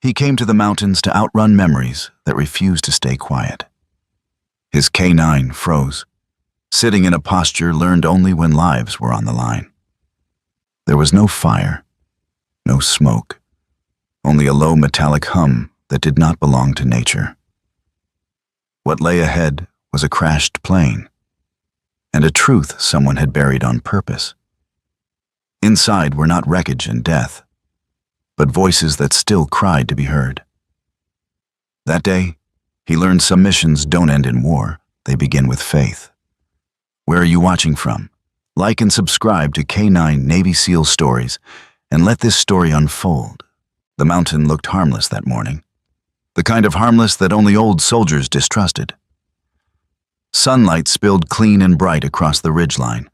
He came to the mountains to outrun memories that refused to stay quiet. His canine froze, sitting in a posture learned only when lives were on the line. There was no fire, no smoke, only a low metallic hum that did not belong to nature. What lay ahead was a crashed plane, and a truth someone had buried on purpose. Inside were not wreckage and death, but voices that still cried to be heard. That day, he learned some missions don't end in war, they begin with faith. Where are you watching from? Like and subscribe to K9 Navy SEAL Stories and let this story unfold. The mountain looked harmless that morning, the kind of harmless that only old soldiers distrusted. Sunlight spilled clean and bright across the ridgeline,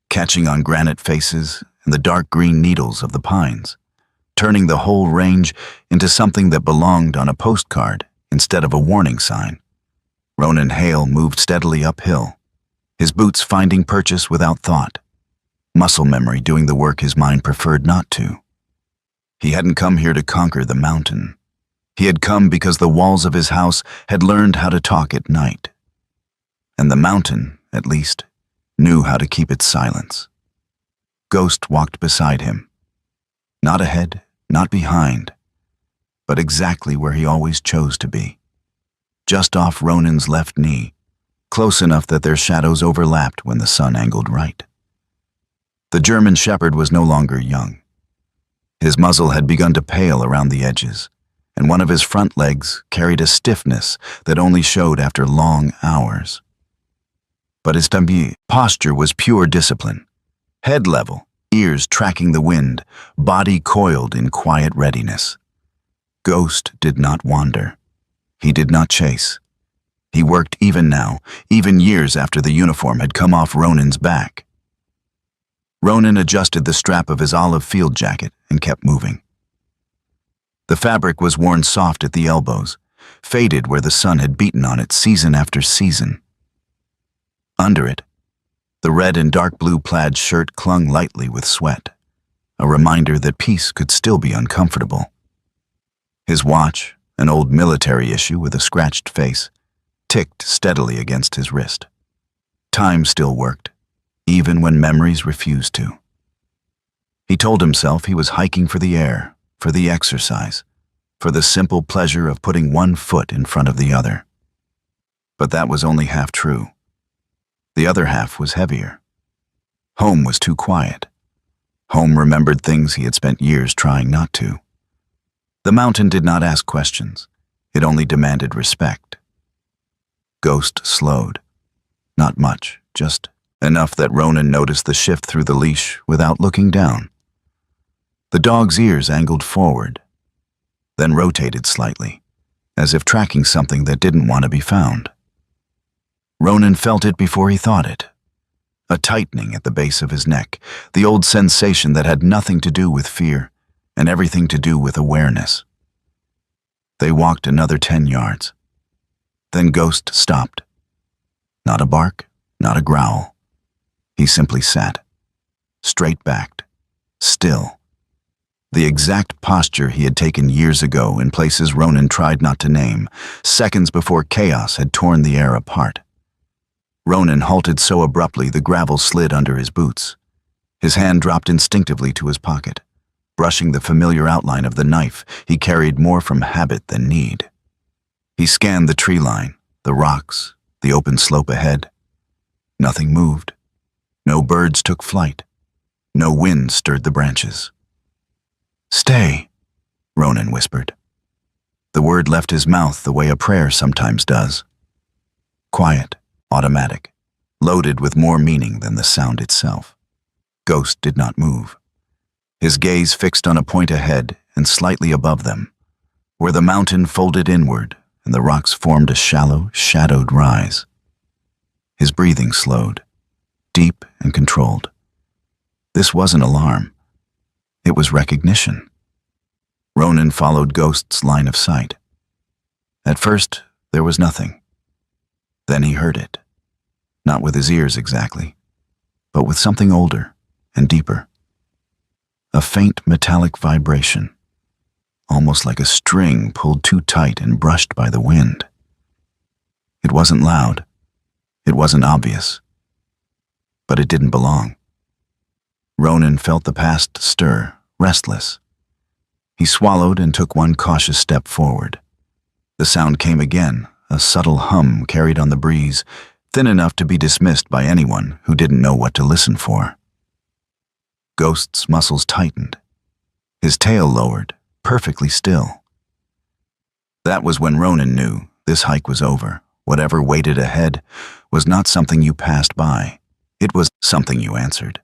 catching on granite faces and the dark green needles of the pines, turning the whole range into something that belonged on a postcard instead of a warning sign. Ronan Hale moved steadily uphill, his boots finding purchase without thought, muscle memory doing the work his mind preferred not to. He hadn't come here to conquer the mountain. He had come because the walls of his house had learned how to talk at night. And the mountain, at least, knew how to keep its silence. Ghost walked beside him. Not ahead, not behind, but exactly where he always chose to be. Just off Ronan's left knee, close enough that their shadows overlapped when the sun angled right. The German shepherd was no longer young. His muzzle had begun to pale around the edges, and one of his front legs carried a stiffness that only showed after long hours. But his posture was pure discipline, head level, ears tracking the wind, body coiled in quiet readiness. Ghost did not wander. He did not chase. He worked even now, even years after the uniform had come off Ronan's back. Ronan adjusted the strap of his olive field jacket and kept moving. The fabric was worn soft at the elbows, faded where the sun had beaten on it season after season. Under it, the red and dark blue plaid shirt clung lightly with sweat, a reminder that peace could still be uncomfortable. His watch, an old military issue with a scratched face, ticked steadily against his wrist. Time still worked, even when memories refused to. He told himself he was hiking for the air, for the exercise, for the simple pleasure of putting one foot in front of the other. But that was only half true. The other half was heavier. Home was too quiet. Home remembered things he had spent years trying not to. The mountain did not ask questions. It only demanded respect. Ghost slowed. Not much, just enough that Ronan noticed the shift through the leash without looking down. The dog's ears angled forward, then rotated slightly, as if tracking something that didn't want to be found. Ronan felt it before he thought it. A tightening at the base of his neck, the old sensation that had nothing to do with fear and everything to do with awareness. They walked another 10 yards. Then Ghost stopped. Not a bark, not a growl. He simply sat, straight-backed, still. The exact posture he had taken years ago in places Ronan tried not to name, seconds before chaos had torn the air apart. Ronan halted so abruptly the gravel slid under his boots. His hand dropped instinctively to his pocket, brushing the familiar outline of the knife he carried more from habit than need. He scanned the tree line, the rocks, the open slope ahead. Nothing moved. No birds took flight. No wind stirred the branches. "Stay," Ronan whispered. The word left his mouth the way a prayer sometimes does. Quiet, automatic, loaded with more meaning than the sound itself. Ghost did not move. His gaze fixed on a point ahead and slightly above them, where the mountain folded inward and the rocks formed a shallow, shadowed rise. His breathing slowed, deep and controlled. This wasn't alarm. It was recognition. Ronan followed Ghost's line of sight. At first, there was nothing. Then he heard it. Not with his ears exactly, but with something older and deeper. A faint metallic vibration, almost like a string pulled too tight and brushed by the wind. It wasn't loud. It wasn't obvious. But it didn't belong. Ronan felt the past stir, restless. He swallowed and took one cautious step forward. The sound came again, a subtle hum carried on the breeze, thin enough to be dismissed by anyone who didn't know what to listen for. Ghost's muscles tightened. His tail lowered, perfectly still. That was when Ronan knew this hike was over. Whatever waited ahead was not something you passed by. It was something you answered.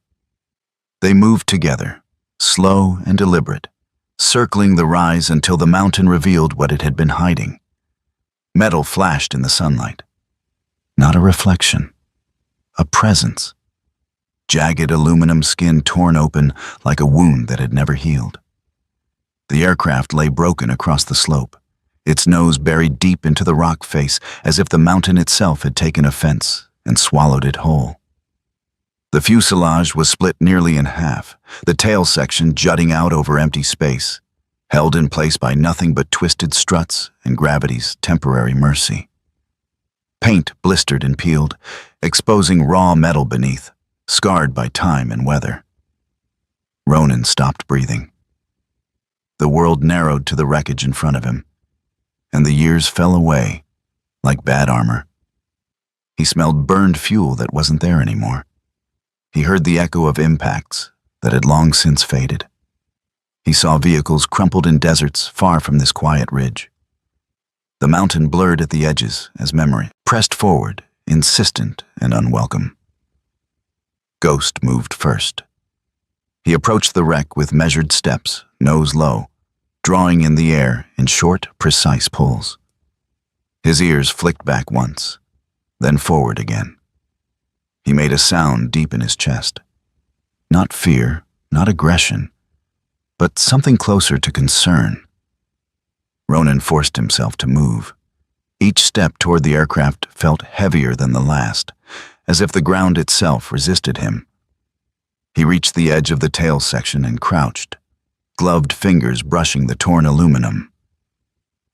They moved together, slow and deliberate, circling the rise until the mountain revealed what it had been hiding. Metal flashed in the sunlight. Not a reflection, a presence. Jagged aluminum skin torn open like a wound that had never healed. The aircraft lay broken across the slope, its nose buried deep into the rock face as if the mountain itself had taken offense and swallowed it whole. The fuselage was split nearly in half, the tail section jutting out over empty space, held in place by nothing but twisted struts and gravity's temporary mercy. Paint blistered and peeled, exposing raw metal beneath, scarred by time and weather. Ronan stopped breathing. The world narrowed to the wreckage in front of him, and the years fell away like bad armor. He smelled burned fuel that wasn't there anymore. He heard the echo of impacts that had long since faded. He saw vehicles crumpled in deserts far from this quiet ridge. The mountain blurred at the edges as memory pressed forward, insistent and unwelcome. Ghost moved first. He approached the wreck with measured steps, nose low, drawing in the air in short, precise pulls. His ears flicked back once, then forward again. He made a sound deep in his chest. Not fear, not aggression, but something closer to concern. Ronan forced himself to move. Each step toward the aircraft felt heavier than the last, as if the ground itself resisted him. He reached the edge of the tail section and crouched, gloved fingers brushing the torn aluminum.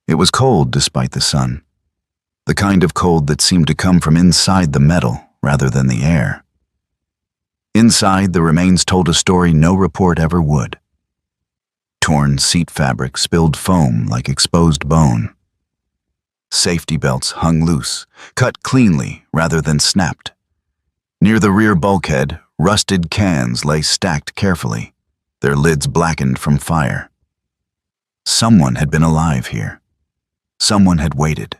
It was cold despite the sun, the kind of cold that seemed to come from inside the metal rather than the air. Inside, the remains told a story no report ever would. Torn seat fabric spilled foam like exposed bone. Safety belts hung loose, cut cleanly rather than snapped. Near the rear bulkhead, rusted cans lay stacked carefully, their lids blackened from fire. Someone had been alive here. Someone had waited.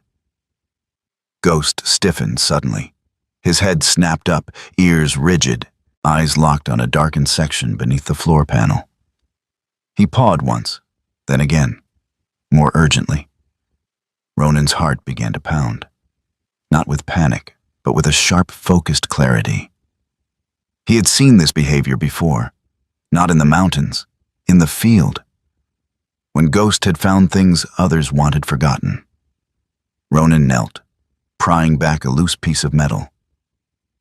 Ghost stiffened suddenly. His head snapped up, ears rigid, eyes locked on a darkened section beneath the floor panel. He pawed once, then again, more urgently. Ronan's heart began to pound, not with panic, but with a sharp, focused clarity. He had seen this behavior before, not in the mountains, in the field, when Ghost had found things others wanted forgotten. Ronan knelt, prying back a loose piece of metal.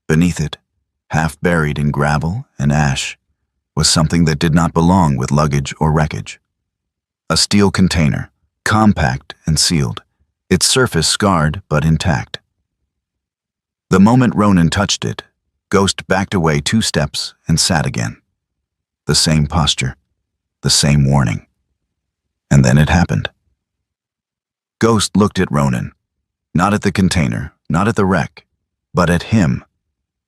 Beneath it, half buried in gravel and ash, was something that did not belong with luggage or wreckage. A steel container, compact and sealed, its surface scarred but intact. The moment Ronan touched it, Ghost backed away 2 steps and sat again. The same posture, the same warning. And then it happened. Ghost looked at Ronan, not at the container, not at the wreck, but at him.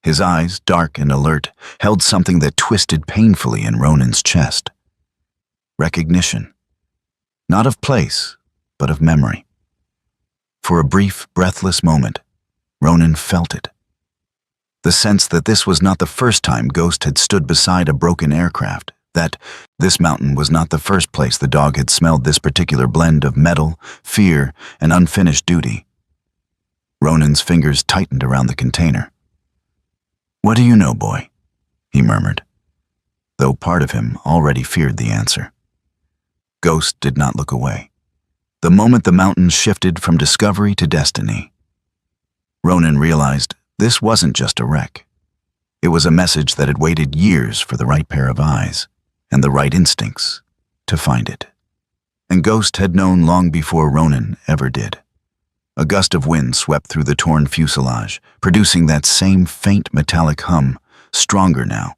His eyes, dark and alert, held something that twisted painfully in Ronan's chest. Recognition. Not of place, but of memory. For a brief, breathless moment, Ronan felt it. The sense that this was not the first time Ghost had stood beside a broken aircraft, that this mountain was not the first place the dog had smelled this particular blend of metal, fear, and unfinished duty. Ronan's fingers tightened around the container. "What do you know, boy?" he murmured, though part of him already feared the answer. Ghost did not look away. The moment the mountains shifted from discovery to destiny, Ronan realized this wasn't just a wreck. It was a message that had waited years for the right pair of eyes and the right instincts to find it. And Ghost had known long before Ronan ever did. A gust of wind swept through the torn fuselage, producing that same faint metallic hum, stronger now,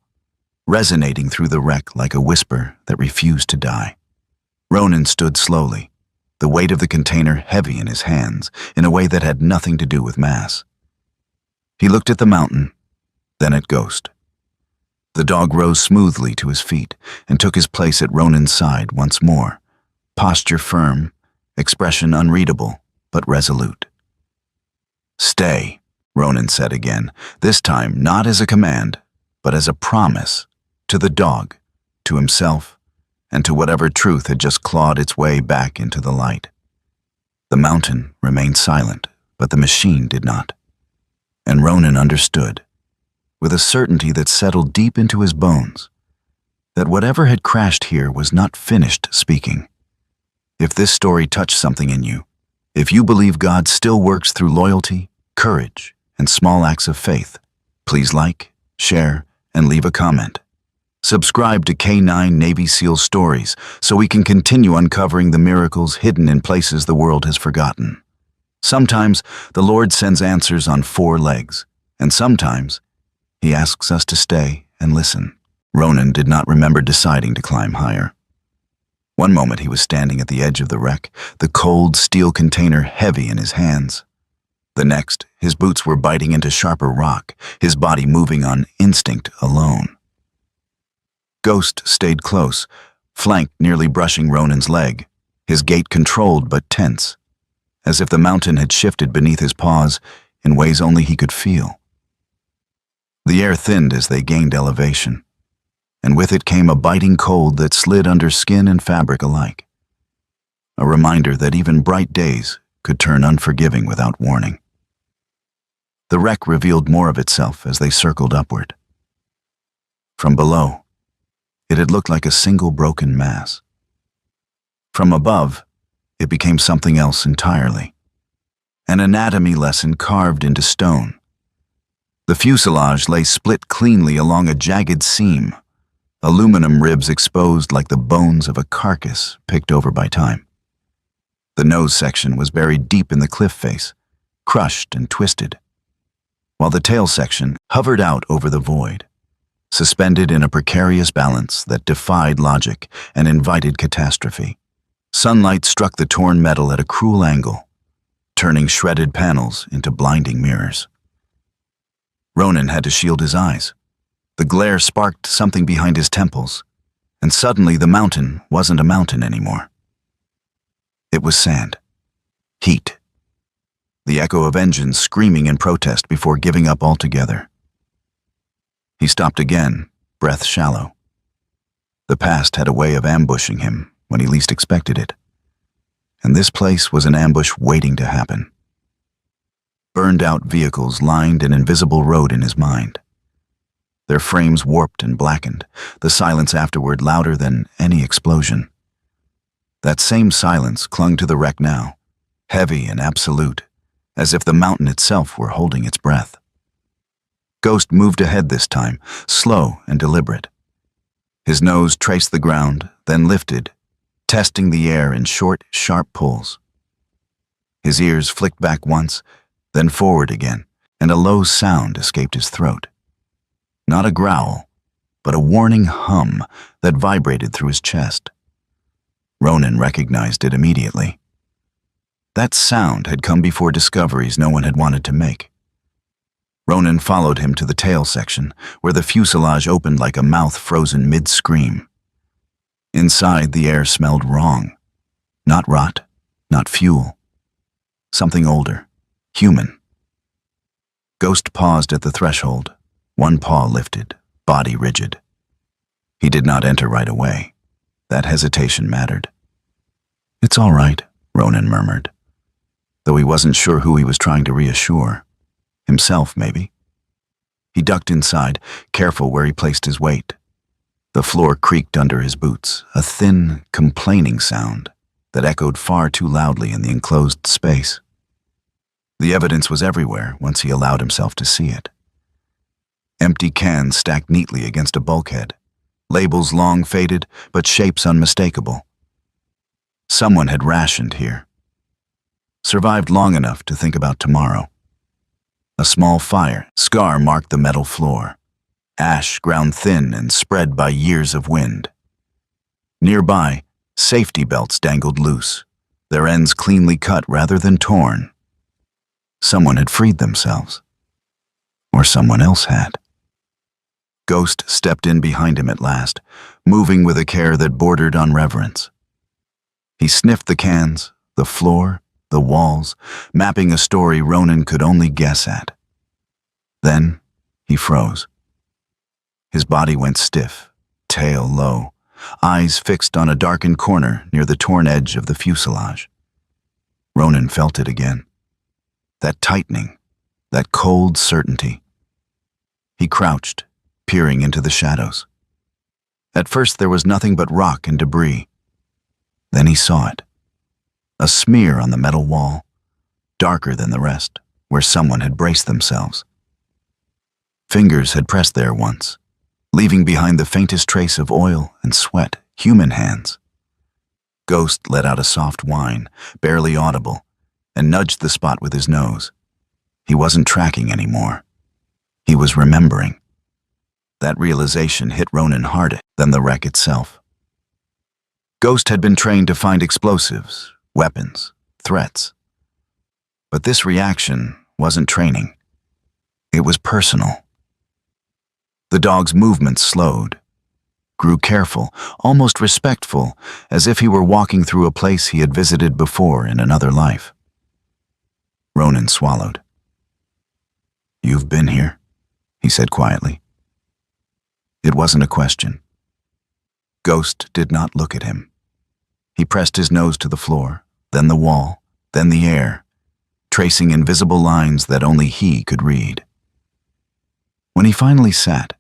resonating through the wreck like a whisper that refused to die. Ronan stood slowly, the weight of the container heavy in his hands in a way that had nothing to do with mass. He looked at the mountain, then at Ghost. The dog rose smoothly to his feet and took his place at Ronan's side once more, posture firm, expression unreadable, but resolute. "Stay," Ronan said again, this time not as a command, but as a promise, to the dog, to himself, and to whatever truth had just clawed its way back into the light. The mountain remained silent, but the machine did not. And Ronan understood, with a certainty that settled deep into his bones, that whatever had crashed here was not finished speaking. If this story touched something in you, if you believe God still works through loyalty, courage, and small acts of faith, please like, share, and leave a comment. Subscribe to K9 Navy SEAL Stories so we can continue uncovering the miracles hidden in places the world has forgotten. Sometimes the Lord sends answers on 4 legs, and sometimes He asks us to stay and listen. Ronan did not remember deciding to climb higher. One moment he was standing at the edge of the wreck, the cold steel container heavy in his hands. The next, his boots were biting into sharper rock, his body moving on instinct alone. Ghost stayed close, flanked nearly brushing Ronan's leg, his gait controlled but tense, as if the mountain had shifted beneath his paws in ways only he could feel. The air thinned as they gained elevation, and with it came a biting cold that slid under skin and fabric alike. A reminder that even bright days could turn unforgiving without warning. The wreck revealed more of itself as they circled upward. From below, it had looked like a single broken mass. From above, it became something else entirely. An anatomy lesson carved into stone. The fuselage lay split cleanly along a jagged seam, aluminum ribs exposed like the bones of a carcass picked over by time. The nose section was buried deep in the cliff face, crushed and twisted, while the tail section hovered out over the void, suspended in a precarious balance that defied logic and invited catastrophe. Sunlight struck the torn metal at a cruel angle, turning shredded panels into blinding mirrors. Ronan had to shield his eyes. The glare sparked something behind his temples, and suddenly the mountain wasn't a mountain anymore. It was sand. Heat. The echo of engines screaming in protest before giving up altogether. He stopped again, breath shallow. The past had a way of ambushing him when he least expected it, and this place was an ambush waiting to happen. Burned-out vehicles lined an invisible road in his mind. Their frames warped and blackened, the silence afterward louder than any explosion. That same silence clung to the wreck now, heavy and absolute, as if the mountain itself were holding its breath. Ghost moved ahead this time, slow and deliberate. His nose traced the ground, then lifted, testing the air in short, sharp pulls. His ears flicked back once, then forward again, and a low sound escaped his throat. Not a growl, but a warning hum that vibrated through his chest. Ronan recognized it immediately. That sound had come before discoveries no one had wanted to make. Ronan followed him to the tail section, where the fuselage opened like a mouth frozen mid-scream. Inside, the air smelled wrong. Not rot, not fuel. Something older, human. Ghost paused at the threshold, one paw lifted, body rigid. He did not enter right away. That hesitation mattered. "It's all right," Ronan murmured, though he wasn't sure who he was trying to reassure. Himself, maybe. He ducked inside, careful where he placed his weight. The floor creaked under his boots, a thin, complaining sound that echoed far too loudly in the enclosed space. The evidence was everywhere once he allowed himself to see it. Empty cans stacked neatly against a bulkhead, labels long faded, but shapes unmistakable. Someone had rationed here, survived long enough to think about tomorrow. A small fire scar marked the metal floor, ash ground thin and spread by years of wind. Nearby, safety belts dangled loose, their ends cleanly cut rather than torn. Someone had freed themselves. Or someone else had. Ghost stepped in behind him at last, moving with a care that bordered on reverence. He sniffed the cans, the floor, the walls, mapping a story Ronan could only guess at. Then he froze. His body went stiff, tail low, eyes fixed on a darkened corner near the torn edge of the fuselage. Ronan felt it again. That tightening, that cold certainty. He crouched, peering into the shadows. At first there was nothing but rock and debris. Then he saw it. A smear on the metal wall, darker than the rest, where someone had braced themselves. Fingers had pressed there once, leaving behind the faintest trace of oil and sweat, human hands. Ghost let out a soft whine, barely audible, and nudged the spot with his nose. He wasn't tracking anymore. He was remembering. That realization hit Ronan harder than the wreck itself. Ghost had been trained to find explosives, weapons, threats. But this reaction wasn't training. It was personal. The dog's movements slowed, grew careful, almost respectful, as if he were walking through a place he had visited before in another life. Ronan swallowed. "You've been here," he said quietly. It wasn't a question. Ghost did not look at him. He pressed his nose to the floor, then the wall, then the air, tracing invisible lines that only he could read. When he finally sat,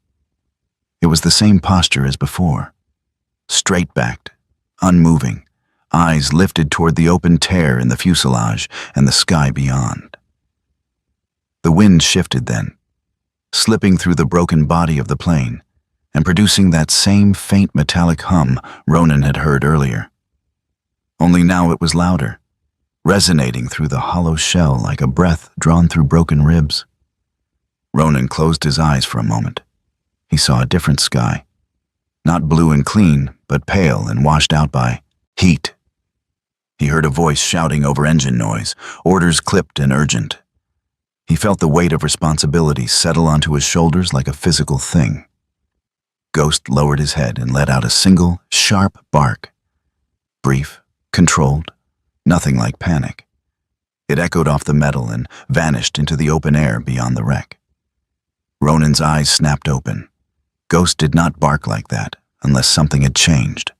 it was the same posture as before, straight-backed, unmoving, eyes lifted toward the open tear in the fuselage and the sky beyond. The wind shifted then, slipping through the broken body of the plane and producing that same faint metallic hum Ronan had heard earlier. Only now it was louder, resonating through the hollow shell like a breath drawn through broken ribs. Ronan closed his eyes for a moment. He saw a different sky. Not blue and clean, but pale and washed out by heat. He heard a voice shouting over engine noise, orders clipped and urgent. He felt the weight of responsibility settle onto his shoulders like a physical thing. Ghost lowered his head and let out a single, sharp bark. Brief, controlled, nothing like panic. It echoed off the metal and vanished into the open air beyond the wreck. Ronan's eyes snapped open. Ghost did not bark like that unless something had changed.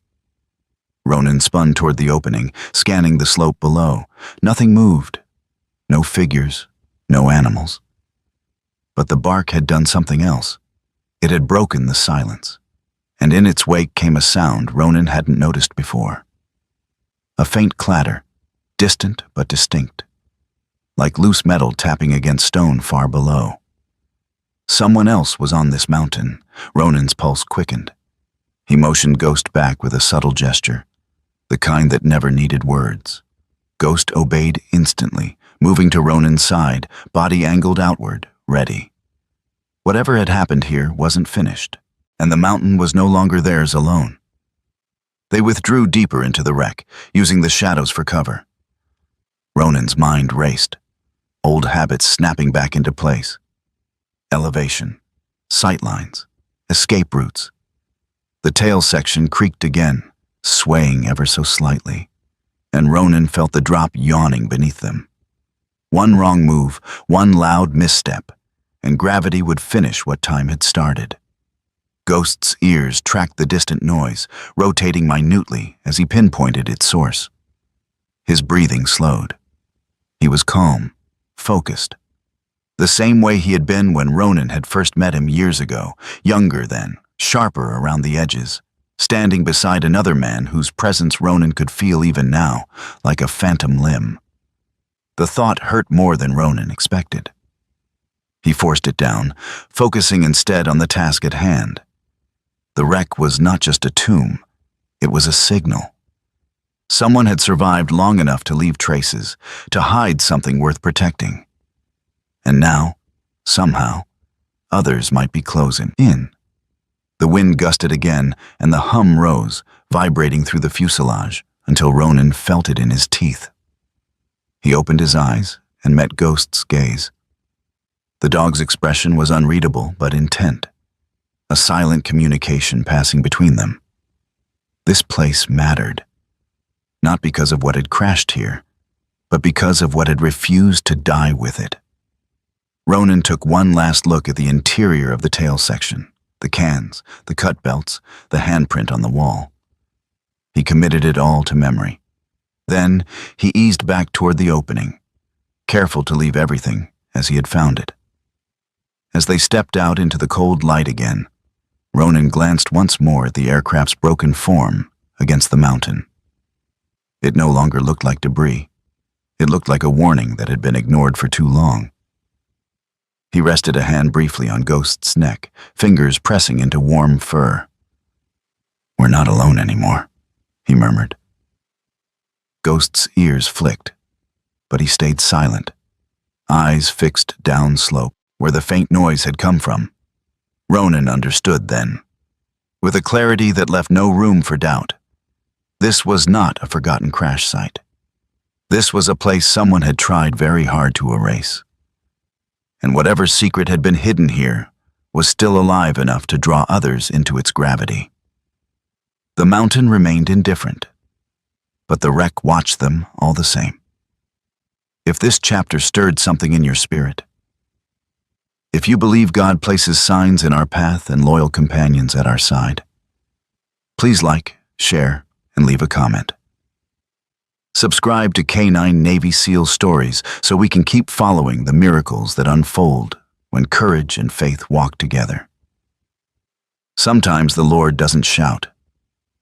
Ronan spun toward the opening, scanning the slope below. Nothing moved. No figures, no animals. But the bark had done something else. It had broken the silence, and in its wake came a sound Ronan hadn't noticed before. A faint clatter, distant but distinct, like loose metal tapping against stone far below. Someone else was on this mountain. Ronan's pulse quickened. He motioned Ghost back with a subtle gesture, the kind that never needed words. Ghost obeyed instantly, moving to Ronan's side, body angled outward, ready. Whatever had happened here wasn't finished, and the mountain was no longer theirs alone. They withdrew deeper into the wreck, using the shadows for cover. Ronan's mind raced, old habits snapping back into place. Elevation, sight lines, escape routes. The tail section creaked again, swaying ever so slightly, and Ronan felt the drop yawning beneath them. One wrong move, one loud misstep, and gravity would finish what time had started. Ghost's ears tracked the distant noise, rotating minutely as he pinpointed its source. His breathing slowed. He was calm, focused. The same way he had been when Ronan had first met him years ago, younger then, sharper around the edges, standing beside another man whose presence Ronan could feel even now, like a phantom limb. The thought hurt more than Ronan expected. He forced it down, focusing instead on the task at hand. The wreck was not just a tomb, it was a signal. Someone had survived long enough to leave traces, to hide something worth protecting. And now, somehow, others might be closing in. The wind gusted again, and the hum rose, vibrating through the fuselage, until Ronan felt it in his teeth. He opened his eyes and met Ghost's gaze. The dog's expression was unreadable but intent, a silent communication passing between them. This place mattered, not because of what had crashed here, but because of what had refused to die with it. Ronan took one last look at the interior of the tail section, the cans, the cut belts, the handprint on the wall. He committed it all to memory. Then he eased back toward the opening, careful to leave everything as he had found it. As they stepped out into the cold light again, Ronan glanced once more at the aircraft's broken form against the mountain. It no longer looked like debris. It looked like a warning that had been ignored for too long. He rested a hand briefly on Ghost's neck, fingers pressing into warm fur. "We're not alone anymore," he murmured. Ghost's ears flicked, but he stayed silent, eyes fixed downslope, where the faint noise had come from. Ronan understood then, with a clarity that left no room for doubt. This was not a forgotten crash site. This was a place someone had tried very hard to erase. And whatever secret had been hidden here was still alive enough to draw others into its gravity. The mountain remained indifferent, but the wreck watched them all the same. If this chapter stirred something in your spirit, if you believe God places signs in our path and loyal companions at our side, please like, share, and leave a comment. Subscribe to K9 Navy SEAL Stories so we can keep following the miracles that unfold when courage and faith walk together. Sometimes the Lord doesn't shout.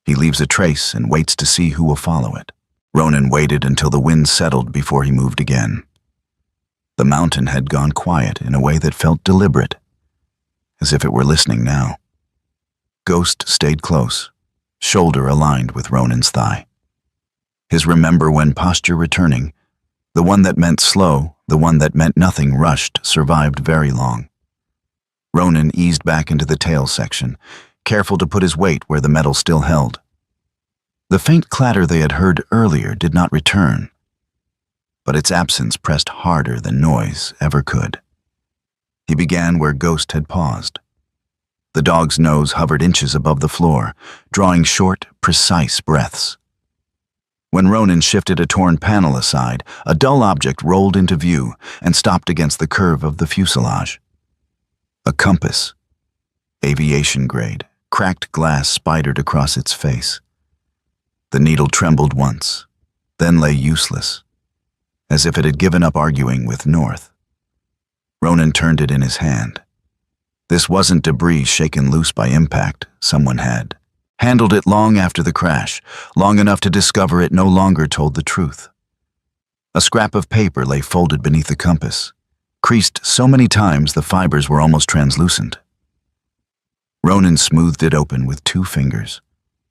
He leaves a trace and waits to see who will follow it. Ronan waited until the wind settled before he moved again. The mountain had gone quiet in a way that felt deliberate, as if it were listening now. Ghost stayed close, shoulder aligned with Ronan's thigh. His remember when posture returning, the one that meant slow, the one that meant nothing rushed, survived very long. Ronan eased back into the tail section, careful to put his weight where the metal still held. The faint clatter they had heard earlier did not return, but its absence pressed harder than noise ever could. He began where Ghost had paused. The dog's nose hovered inches above the floor, drawing short, precise breaths. When Ronan shifted a torn panel aside, a dull object rolled into view and stopped against the curve of the fuselage. A compass, aviation grade, cracked glass spidered across its face. The needle trembled once, then lay useless, as if it had given up arguing with north. Ronan turned it in his hand. This wasn't debris shaken loose by impact. Someone had handled it long after the crash, long enough to discover it no longer told the truth. A scrap of paper lay folded beneath the compass, creased so many times the fibers were almost translucent. Ronan smoothed it open with 2 fingers.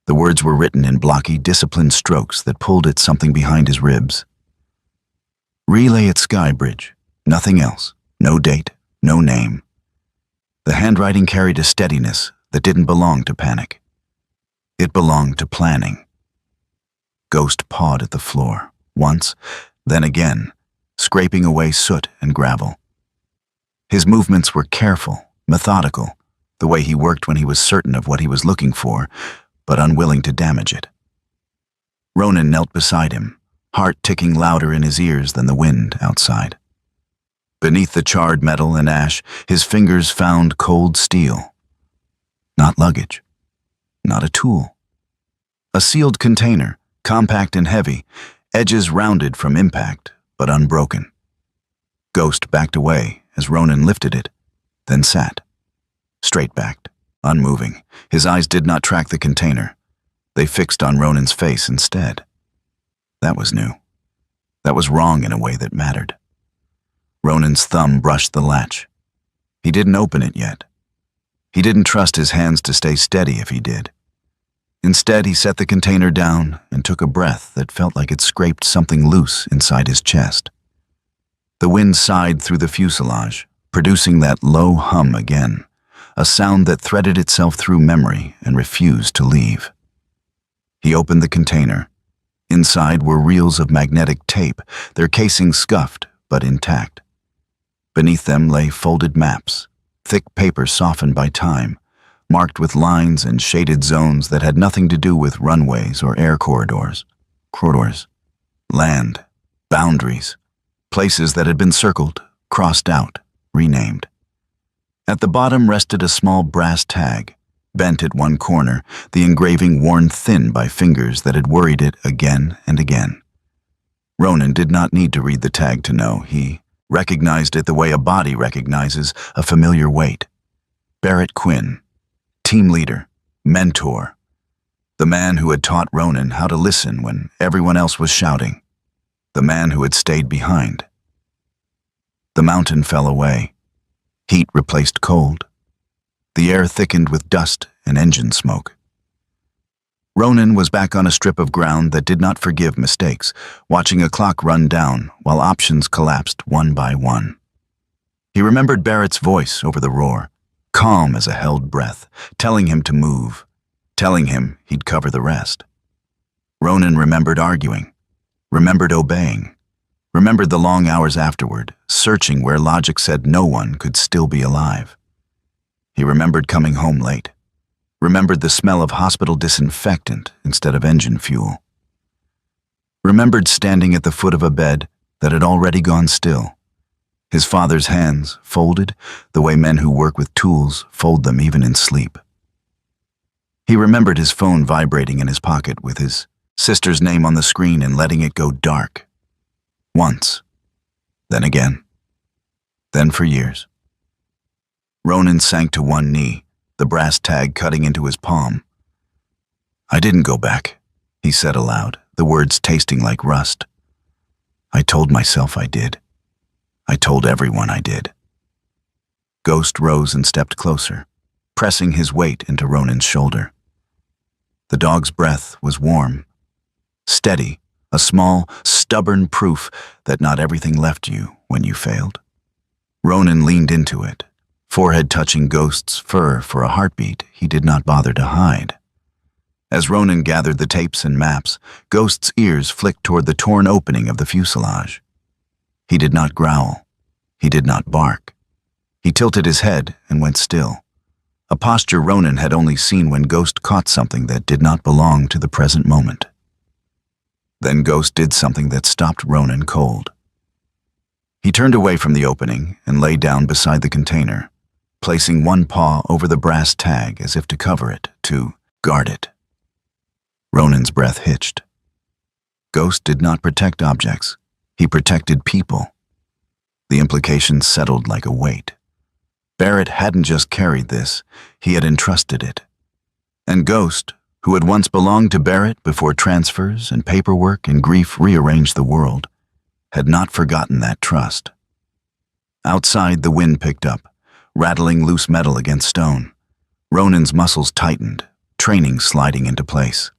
The words were written in blocky, disciplined strokes that pulled at something behind his ribs. Relay at Skybridge, nothing else, no date, no name. The handwriting carried a steadiness that didn't belong to panic. It belonged to planning. Ghost pawed at the floor, once, then again, scraping away soot and gravel. His movements were careful, methodical, the way he worked when he was certain of what he was looking for, but unwilling to damage it. Ronan knelt beside him, heart ticking louder in his ears than the wind outside. Beneath the charred metal and ash, his fingers found cold steel. Not luggage. Not a tool. A sealed container, compact and heavy, edges rounded from impact, but unbroken. Ghost backed away as Ronan lifted it, then sat, straight-backed, unmoving. His eyes did not track the container. They fixed on Ronan's face instead. That was new. That was wrong in a way that mattered. Ronan's thumb brushed the latch. He didn't open it yet. He didn't trust his hands to stay steady if he did. Instead, he set the container down and took a breath that felt like it scraped something loose inside his chest. The wind sighed through the fuselage, producing that low hum again, a sound that threaded itself through memory and refused to leave. He opened the container. Inside were reels of magnetic tape, their casing scuffed but intact. Beneath them lay folded maps, thick paper softened by time, marked with lines and shaded zones that had nothing to do with runways or air corridors. Land, boundaries, places that had been circled, crossed out, renamed. At the bottom rested a small brass tag, bent at one corner, the engraving worn thin by fingers that had worried it again and again. Ronan did not need to read the tag to know. He recognized it the way a body recognizes a familiar weight. Barrett Quinn, team leader, mentor, the man who had taught Ronan how to listen when everyone else was shouting, the man who had stayed behind. The mountain fell away. Heat replaced cold. The air thickened with dust and engine smoke. Ronan was back on a strip of ground that did not forgive mistakes, watching a clock run down while options collapsed one by one. He remembered Barrett's voice over the roar, calm as a held breath, telling him to move, telling him he'd cover the rest. Ronan remembered arguing, remembered obeying, remembered the long hours afterward, searching where logic said no one could still be alive. He remembered coming home late, remembered the smell of hospital disinfectant instead of engine fuel, remembered standing at the foot of a bed that had already gone still, his father's hands folded the way men who work with tools fold them even in sleep. He remembered his phone vibrating in his pocket with his sister's name on the screen and letting it go dark. Once, then again, then for years. Ronan sank to one knee, the brass tag cutting into his palm. "I didn't go back," he said aloud, the words tasting like rust. "I told myself I did. I told everyone I did." Ghost rose and stepped closer, pressing his weight into Ronan's shoulder. The dog's breath was warm, steady, a small, stubborn proof that not everything left you when you failed. Ronan leaned into it, forehead touching Ghost's fur for a heartbeat he did not bother to hide. As Ronan gathered the tapes and maps, Ghost's ears flicked toward the torn opening of the fuselage. He did not growl. He did not bark. He tilted his head and went still, a posture Ronan had only seen when Ghost caught something that did not belong to the present moment. Then Ghost did something that stopped Ronan cold. He turned away from the opening and lay down beside the container, placing one paw over the brass tag as if to cover it, to guard it. Ronan's breath hitched. Ghost did not protect objects. He protected people. The implications settled like a weight. Barrett hadn't just carried this, he had entrusted it. And Ghost, who had once belonged to Barrett before transfers and paperwork and grief rearranged the world, had not forgotten that trust. Outside, the wind picked up, rattling loose metal against stone. Ronan's muscles tightened, training sliding into place.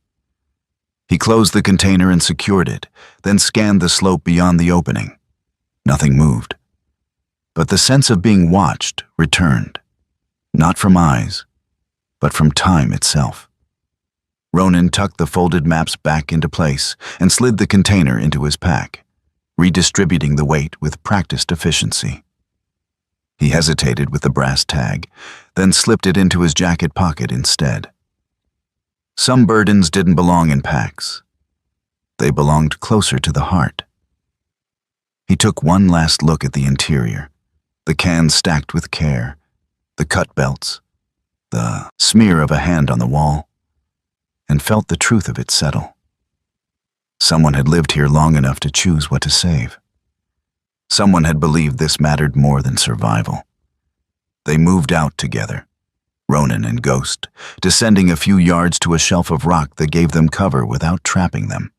He closed the container and secured it, then scanned the slope beyond the opening. Nothing moved. But the sense of being watched returned, not from eyes, but from time itself. Ronan tucked the folded maps back into place and slid the container into his pack, redistributing the weight with practiced efficiency. He hesitated with the brass tag, then slipped it into his jacket pocket instead. Some burdens didn't belong in packs. They belonged closer to the heart. He took one last look at the interior, the cans stacked with care, the cut belts, the smear of a hand on the wall, and felt the truth of it settle. Someone had lived here long enough to choose what to save. Someone had believed this mattered more than survival. They moved out together, Ronan and Ghost, descending a few yards to a shelf of rock that gave them cover without trapping them.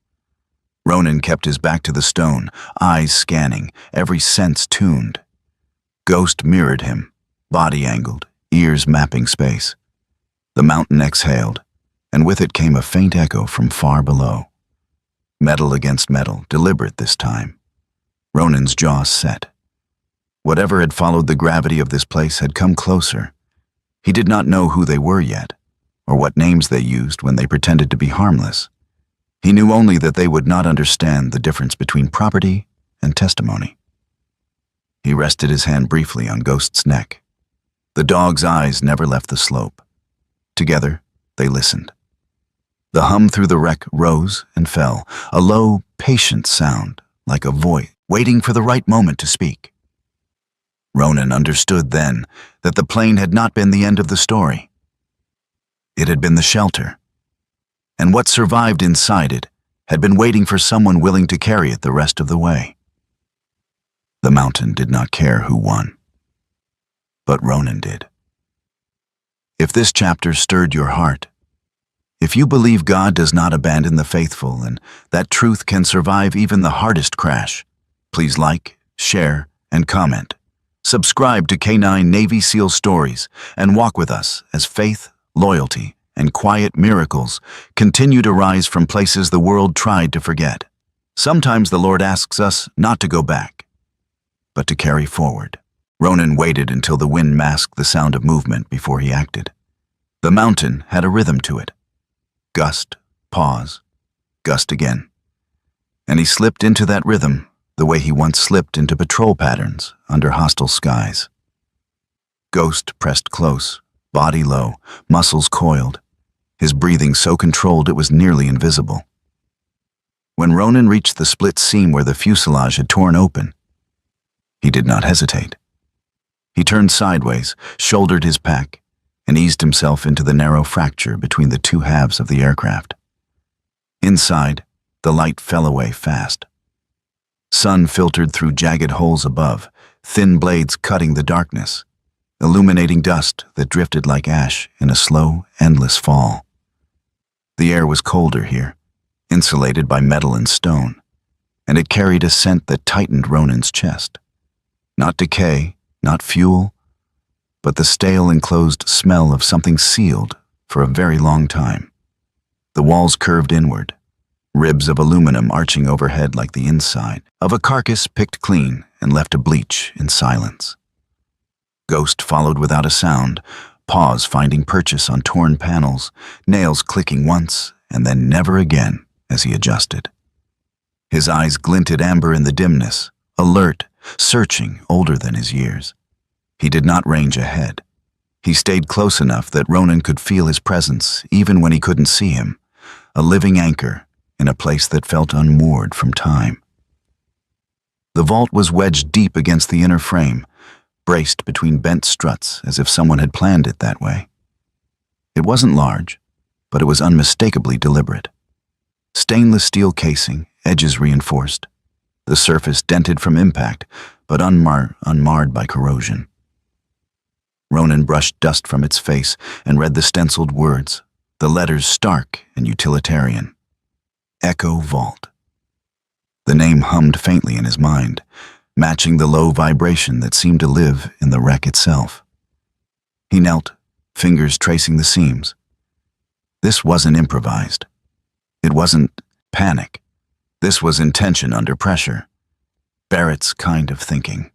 Ronan kept his back to the stone, eyes scanning, every sense tuned. Ghost mirrored him, body angled, ears mapping space. The mountain exhaled, and with it came a faint echo from far below. Metal against metal, deliberate this time. Ronan's jaw set. Whatever had followed the gravity of this place had come closer. He did not know who they were yet, or what names they used when they pretended to be harmless. He knew only that they would not understand the difference between property and testimony. He rested his hand briefly on Ghost's neck. The dog's eyes never left the slope. Together, they listened. The hum through the wreck rose and fell, a low, patient sound, like a voice waiting for the right moment to speak. Ronan understood then that the plane had not been the end of the story. It had been the shelter, and what survived inside it had been waiting for someone willing to carry it the rest of the way. The mountain did not care who won, but Ronan did. If this chapter stirred your heart, if you believe God does not abandon the faithful and that truth can survive even the hardest crash, please like, share, and comment. Subscribe to K9 Navy SEAL Stories and walk with us as faith, loyalty, and quiet miracles continue to rise from places the world tried to forget. Sometimes the Lord asks us not to go back, but to carry forward. Ronan waited until the wind masked the sound of movement before he acted. The mountain had a rhythm to it. Gust, pause, gust again. And he slipped into that rhythm the way he once slipped into patrol patterns under hostile skies. Ghost pressed close, body low, muscles coiled, his breathing so controlled it was nearly invisible. When Ronan reached the split seam where the fuselage had torn open, he did not hesitate. He turned sideways, shouldered his pack, and eased himself into the narrow fracture between the two halves of the aircraft. Inside, the light fell away fast. Sun filtered through jagged holes above, thin blades cutting the darkness, illuminating dust that drifted like ash in a slow, endless fall. The air was colder here, insulated by metal and stone, and it carried a scent that tightened Ronan's chest. Not decay, not fuel, but the stale enclosed smell of something sealed for a very long time. The walls curved inward, ribs of aluminum arching overhead like the inside of a carcass picked clean and left to bleach in silence. Ghost followed without a sound, paws finding purchase on torn panels, nails clicking once and then never again as he adjusted. His eyes glinted amber in the dimness, alert, searching, older than his years. He did not range ahead. He stayed close enough that Ronan could feel his presence even when he couldn't see him, a living anchor in a place that felt unmoored from time. The vault was wedged deep against the inner frame, braced between bent struts as if someone had planned it that way. It wasn't large, but it was unmistakably deliberate. Stainless steel casing, edges reinforced. The surface dented from impact, but unmarred by corrosion. Ronan brushed dust from its face and read the stenciled words, the letters stark and utilitarian. Echo Vault. The name hummed faintly in his mind, matching the low vibration that seemed to live in the wreck itself. He knelt, fingers tracing the seams. This wasn't improvised. It wasn't panic. This was intention under pressure. Barrett's kind of thinking.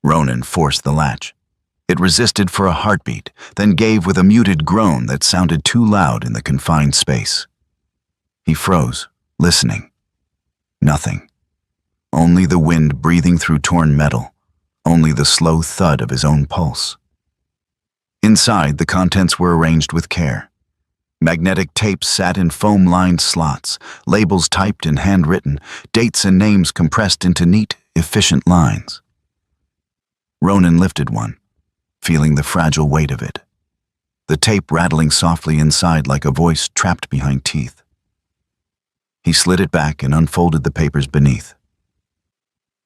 Ronan forced the latch. It resisted for a heartbeat, then gave with a muted groan that sounded too loud in the confined space. He froze, listening. Nothing. Only the wind breathing through torn metal, only the slow thud of his own pulse. Inside, the contents were arranged with care. Magnetic tapes sat in foam-lined slots, labels typed and handwritten, dates and names compressed into neat, efficient lines. Ronan lifted one, feeling the fragile weight of it, the tape rattling softly inside like a voice trapped behind teeth. He slid it back and unfolded the papers beneath.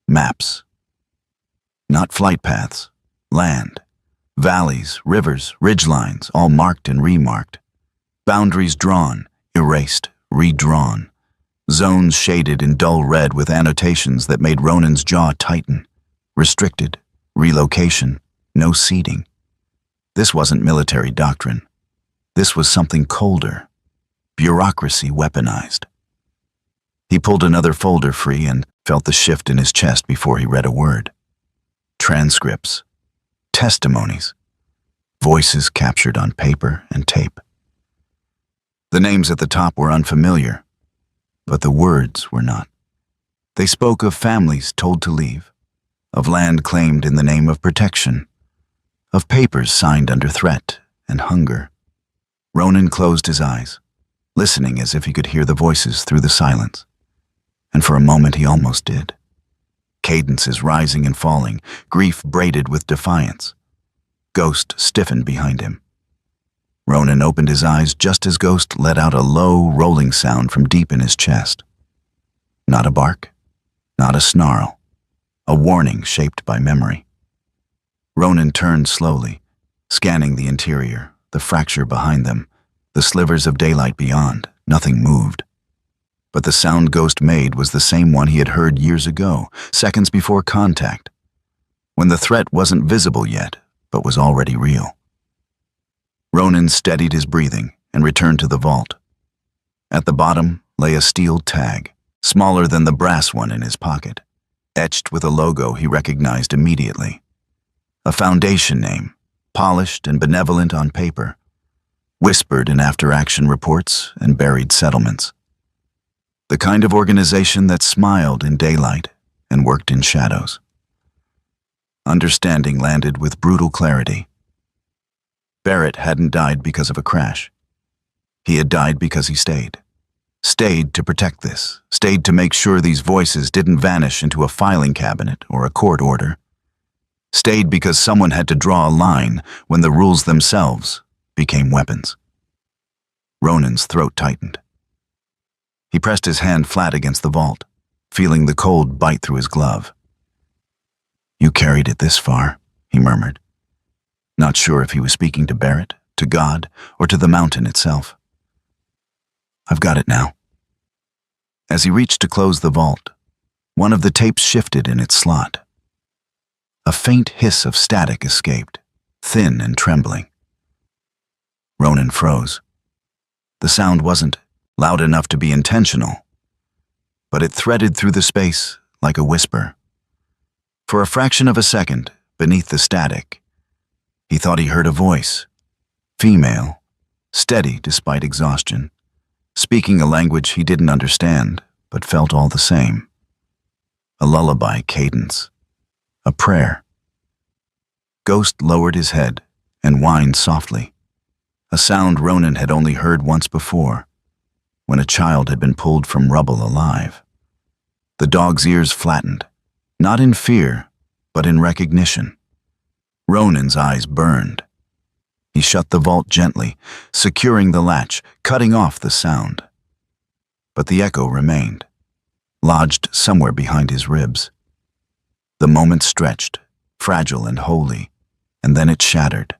Maps. Not flight paths, land, valleys, rivers, ridgelines, all marked and remarked. Boundaries drawn, erased, redrawn. Zones shaded in dull red with annotations that made Ronan's jaw tighten. Restricted, relocation, no seeding. This wasn't military doctrine. This was something colder, bureaucracy weaponized. He pulled another folder free and felt the shift in his chest before he read a word. Transcripts, testimonies, voices captured on paper and tape. The names at the top were unfamiliar, but the words were not. They spoke of families told to leave, of land claimed in the name of protection, of papers signed under threat and hunger. Ronan closed his eyes, listening as if he could hear the voices through the silence. And for a moment he almost did. Cadences rising and falling, grief braided with defiance. Ghost stiffened behind him. Ronan opened his eyes just as Ghost let out a low, rolling sound from deep in his chest. Not a bark, not a snarl, a warning shaped by memory. Ronan turned slowly, scanning the interior, the fracture behind them, the slivers of daylight beyond. Nothing moved. But the sound Ghost made was the same one he had heard years ago, seconds before contact, when the threat wasn't visible yet, but was already real. Ronan steadied his breathing and returned to the vault. At the bottom lay a steel tag, smaller than the brass one in his pocket, etched with a logo he recognized immediately. A foundation name, polished and benevolent on paper, whispered in after-action reports and buried settlements. The kind of organization that smiled in daylight and worked in shadows. Understanding landed with brutal clarity. Barrett hadn't died because of a crash. He had died because he stayed. Stayed to protect this, stayed to make sure these voices didn't vanish into a filing cabinet or a court order. Stayed because someone had to draw a line when the rules themselves became weapons. Ronan's throat tightened. He pressed his hand flat against the vault, feeling the cold bite through his glove. "You carried it this far," he murmured, not sure if he was speaking to Barrett, to God, or to the mountain itself. "I've got it now." As he reached to close the vault, one of the tapes shifted in its slot. A faint hiss of static escaped, thin and trembling. Ronan froze. The sound wasn't loud enough to be intentional, but it threaded through the space like a whisper. For a fraction of a second, beneath the static, he thought he heard a voice, female, steady despite exhaustion, speaking a language he didn't understand, but felt all the same. A lullaby cadence, a prayer. Ghost lowered his head and whined softly, a sound Ronan had only heard once before, when a child had been pulled from rubble alive. The dog's ears flattened, not in fear, but in recognition. Ronan's eyes burned. He shut the vault gently, securing the latch, cutting off the sound. But the echo remained, lodged somewhere behind his ribs. The moment stretched, fragile and holy, and then it shattered.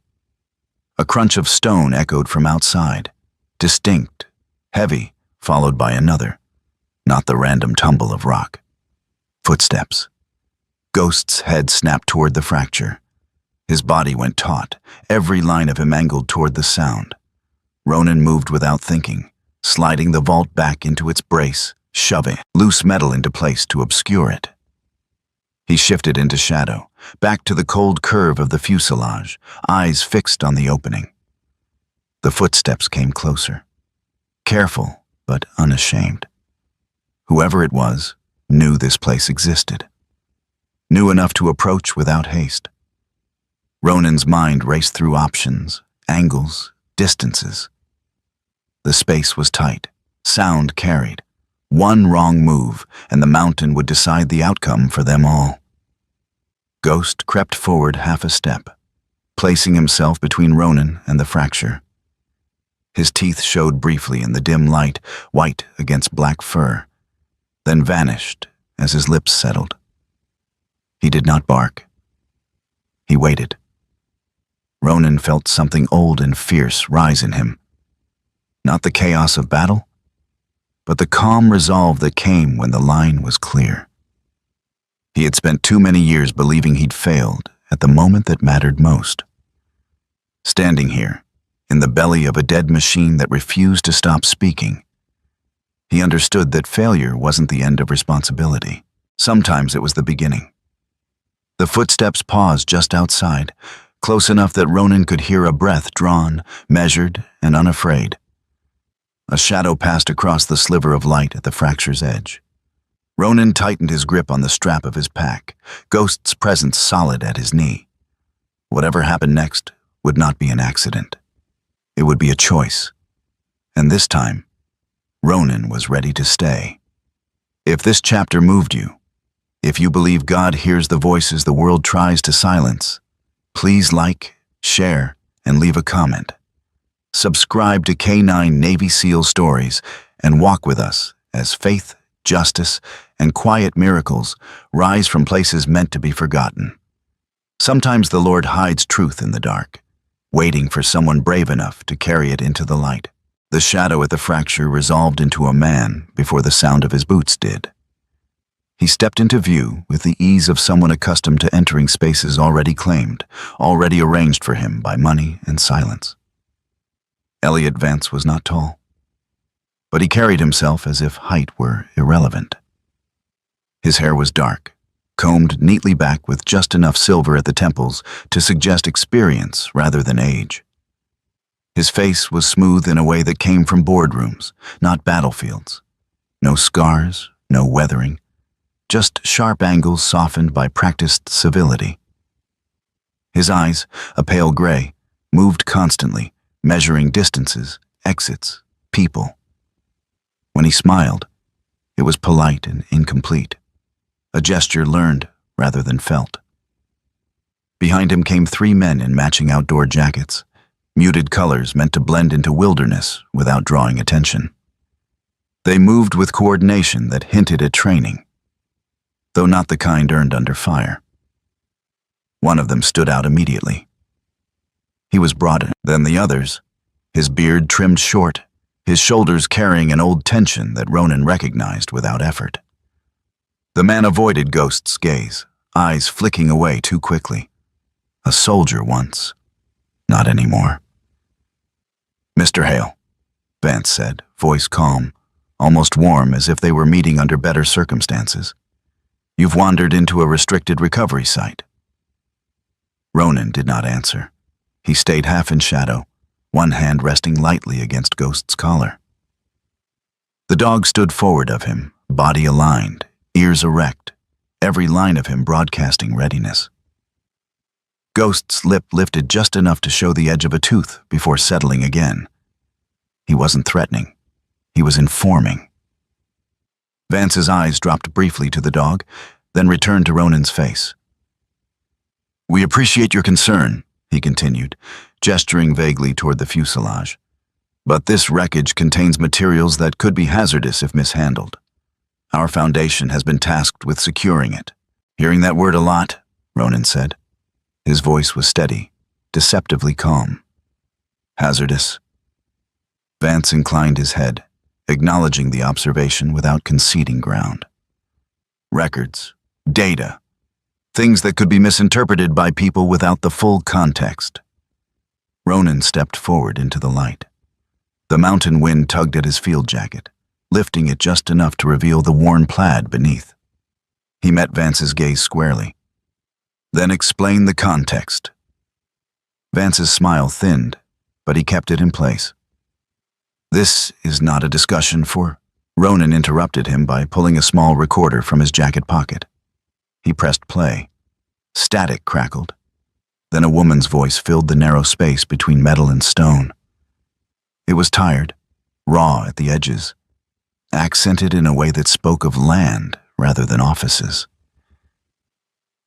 A crunch of stone echoed from outside, distinct, heavy, followed by another, not the random tumble of rock. Footsteps. Ghost's head snapped toward the fracture. His body went taut, every line of him angled toward the sound. Ronan moved without thinking, sliding the vault back into its brace, shoving loose metal into place to obscure it. He shifted into shadow, back to the cold curve of the fuselage, eyes fixed on the opening. The footsteps came closer. Careful, but unashamed. Whoever it was knew this place existed. Knew enough to approach without haste. Ronan's mind raced through options, angles, distances. The space was tight, sound carried. One wrong move, and the mountain would decide the outcome for them all. Ghost crept forward half a step, placing himself between Ronan and the fracture. His teeth showed briefly in the dim light, white against black fur, then vanished as his lips settled. He did not bark. He waited. Ronan felt something old and fierce rise in him. Not the chaos of battle, but the calm resolve that came when the line was clear. He had spent too many years believing he'd failed at the moment that mattered most. Standing here, in the belly of a dead machine that refused to stop speaking. He understood that failure wasn't the end of responsibility. Sometimes it was the beginning. The footsteps paused just outside, close enough that Ronan could hear a breath drawn, measured, and unafraid. A shadow passed across the sliver of light at the fracture's edge. Ronan tightened his grip on the strap of his pack, Ghost's presence solid at his knee. Whatever happened next would not be an accident. It would be a choice. And this time, Ronan was ready to stay. If this chapter moved you, if you believe God hears the voices the world tries to silence, please like, share, and leave a comment. Subscribe to K9 Navy SEAL Stories and walk with us as faith, justice, and quiet miracles rise from places meant to be forgotten. Sometimes the Lord hides truth in the dark, waiting for someone brave enough to carry it into the light. The shadow at the fracture resolved into a man before the sound of his boots did. He stepped into view with the ease of someone accustomed to entering spaces already claimed, already arranged for him by money and silence. Elliot Vance was not tall, but he carried himself as if height were irrelevant. His hair was dark, combed neatly back with just enough silver at the temples to suggest experience rather than age. His face was smooth in a way that came from boardrooms, not battlefields. No scars, no weathering, just sharp angles softened by practiced civility. His eyes, a pale gray, moved constantly, measuring distances, exits, people. When he smiled, it was polite and incomplete, a gesture learned rather than felt. Behind him came 3 men in matching outdoor jackets, muted colors meant to blend into wilderness without drawing attention. They moved with coordination that hinted at training, though not the kind earned under fire. One of them stood out immediately. He was broader than the others, his beard trimmed short, his shoulders carrying an old tension that Ronan recognized without effort. The man avoided Ghost's gaze, eyes flicking away too quickly. A soldier once, not anymore. "Mr. Hale," Vance said, voice calm, almost warm as if they were meeting under better circumstances. "You've wandered into a restricted recovery site." Ronan did not answer. He stayed half in shadow, one hand resting lightly against Ghost's collar. The dog stood forward of him, body aligned, ears erect, every line of him broadcasting readiness. Ghost's lip lifted just enough to show the edge of a tooth before settling again. He wasn't threatening. He was informing. Vance's eyes dropped briefly to the dog, then returned to Ronan's face. "We appreciate your concern," he continued, gesturing vaguely toward the fuselage. "But this wreckage contains materials that could be hazardous if mishandled. Our foundation has been tasked with securing it." "Hearing that word a lot," Ronan said. His voice was steady, deceptively calm. "Hazardous." Vance inclined his head, acknowledging the observation without conceding ground. "Records, data, things that could be misinterpreted by people without the full context." Ronan stepped forward into the light. The mountain wind tugged at his field jacket, lifting it just enough to reveal the worn plaid beneath. He met Vance's gaze squarely. "Then explain the context." Vance's smile thinned, but he kept it in place. "This is not a discussion for—" Ronan interrupted him by pulling a small recorder from his jacket pocket. He pressed play. Static crackled. Then a woman's voice filled the narrow space between metal and stone. It was tired, raw at the edges, accented in a way that spoke of land rather than offices.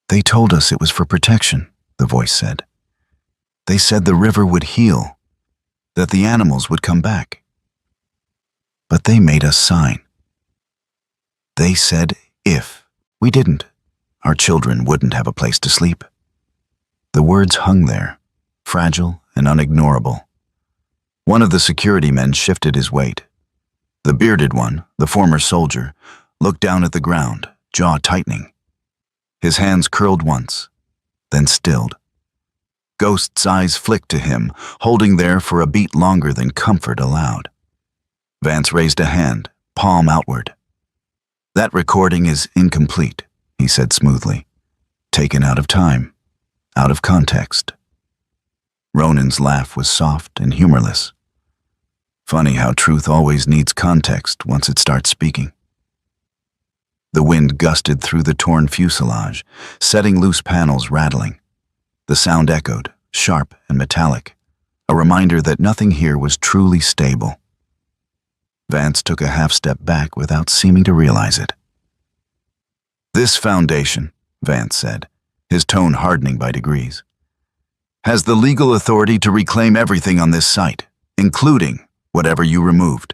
"They told us it was for protection," the voice said. "They said the river would heal, that the animals would come back. But they made us sign. They said if we didn't, our children wouldn't have a place to sleep." The words hung there, fragile and unignorable. One of the security men shifted his weight. The bearded one, the former soldier, looked down at the ground, jaw tightening. His hands curled once, then stilled. Ghost's eyes flicked to him, holding there for a beat longer than comfort allowed. Vance raised a hand, palm outward. "That recording is incomplete," he said smoothly. "Taken out of time, out of context." Ronan's laugh was soft and humorless. Funny how truth always needs context once it starts speaking. The wind gusted through the torn fuselage, setting loose panels rattling. The sound echoed, sharp and metallic, a reminder that nothing here was truly stable. Vance took a half-step back without seeming to realize it. "This foundation," Vance said, his tone hardening by degrees, "has the legal authority to reclaim everything on this site, including whatever you removed."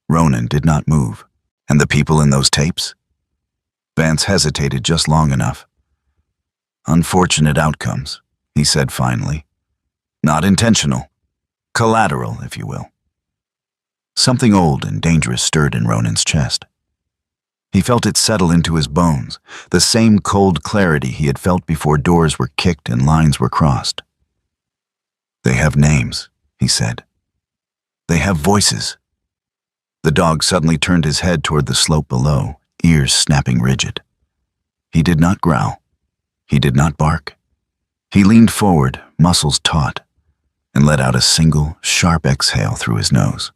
Ronan did not move. And the people in those tapes? Vance hesitated just long enough. "Unfortunate outcomes," he said finally. "Not intentional. Collateral, if you will." Something old and dangerous stirred in Ronan's chest. He felt it settle into his bones, the same cold clarity he had felt before doors were kicked and lines were crossed. "They have names," he said. "They have voices." The dog suddenly turned his head toward the slope below, ears snapping rigid. He did not growl. He did not bark. He leaned forward, muscles taut, and let out a single, sharp exhale through his nose.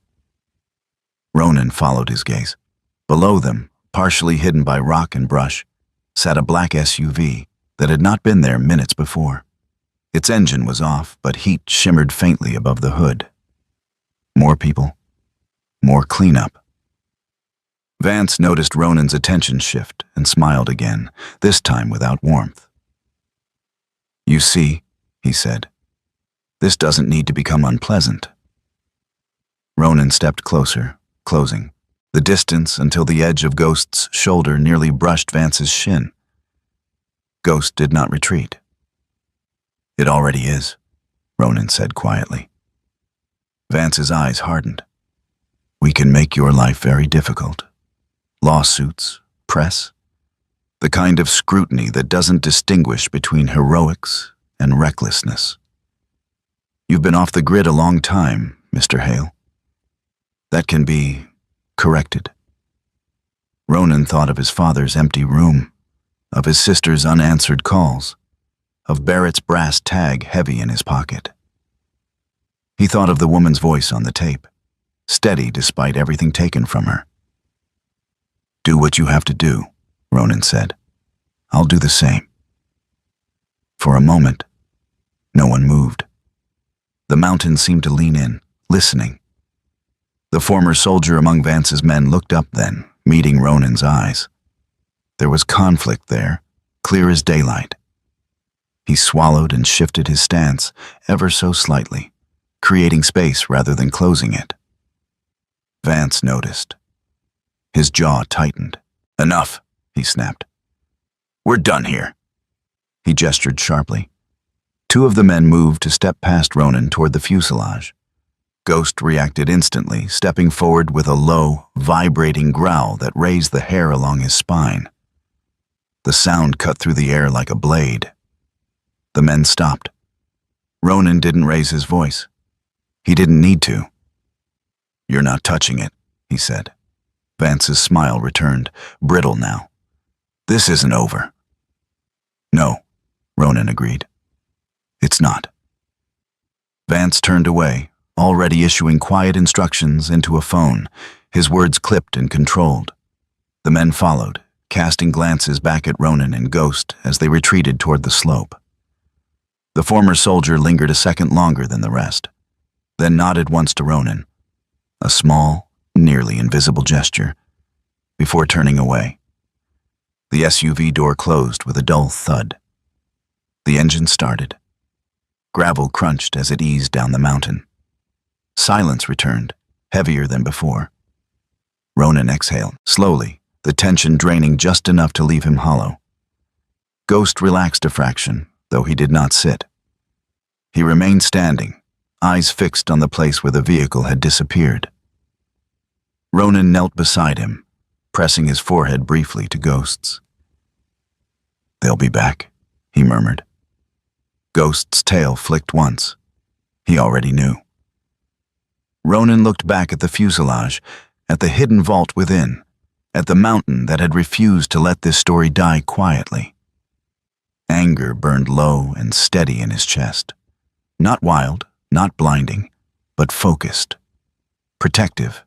Ronan followed his gaze. Below them, partially hidden by rock and brush, sat a black SUV that had not been there minutes before. Its engine was off, but heat shimmered faintly above the hood. More people. More cleanup. Vance noticed Ronan's attention shift and smiled again, this time without warmth. "You see," he said, "this doesn't need to become unpleasant." Ronan stepped closer, closing, the distance until the edge of Ghost's shoulder nearly brushed Vance's shin. Ghost did not retreat. "It already is," Ronan said quietly. Vance's eyes hardened. "We can make your life very difficult. Lawsuits, press, the kind of scrutiny that doesn't distinguish between heroics and recklessness. You've been off the grid a long time, Mr. Hale. That can be corrected." Ronan thought of his father's empty room, of his sister's unanswered calls, of Barrett's brass tag heavy in his pocket. He thought of the woman's voice on the tape, steady despite everything taken from her. "Do what you have to do," Ronan said. "I'll do the same." For a moment, no one moved. The mountain seemed to lean in, listening. The former soldier among Vance's men looked up then, meeting Ronan's eyes. There was conflict there, clear as daylight. He swallowed and shifted his stance ever so slightly, creating space rather than closing it. Vance noticed. His jaw tightened. "Enough," he snapped. "We're done here." He gestured sharply. Two of the men moved to step past Ronan toward the fuselage. Ghost reacted instantly, stepping forward with a low, vibrating growl that raised the hair along his spine. The sound cut through the air like a blade. The men stopped. Ronan didn't raise his voice. He didn't need to. "You're not touching it," he said. Vance's smile returned, brittle now. "This isn't over." "No," Ronan agreed. "It's not." Vance turned away, already issuing quiet instructions into a phone, his words clipped and controlled. The men followed, casting glances back at Ronan and Ghost as they retreated toward the slope. The former soldier lingered a second longer than the rest, then nodded once to Ronan, a small, nearly invisible gesture, before turning away. The SUV door closed with a dull thud. The engine started. Gravel crunched as it eased down the mountain. Silence returned, heavier than before. Ronan exhaled, slowly, the tension draining just enough to leave him hollow. Ghost relaxed a fraction, though he did not sit. He remained standing, eyes fixed on the place where the vehicle had disappeared. Ronan knelt beside him, pressing his forehead briefly to Ghost's. "They'll be back," he murmured. Ghost's tail flicked once. He already knew. Ronan looked back at the fuselage, at the hidden vault within, at the mountain that had refused to let this story die quietly. Anger burned low and steady in his chest. Not wild, not blinding, but focused, protective.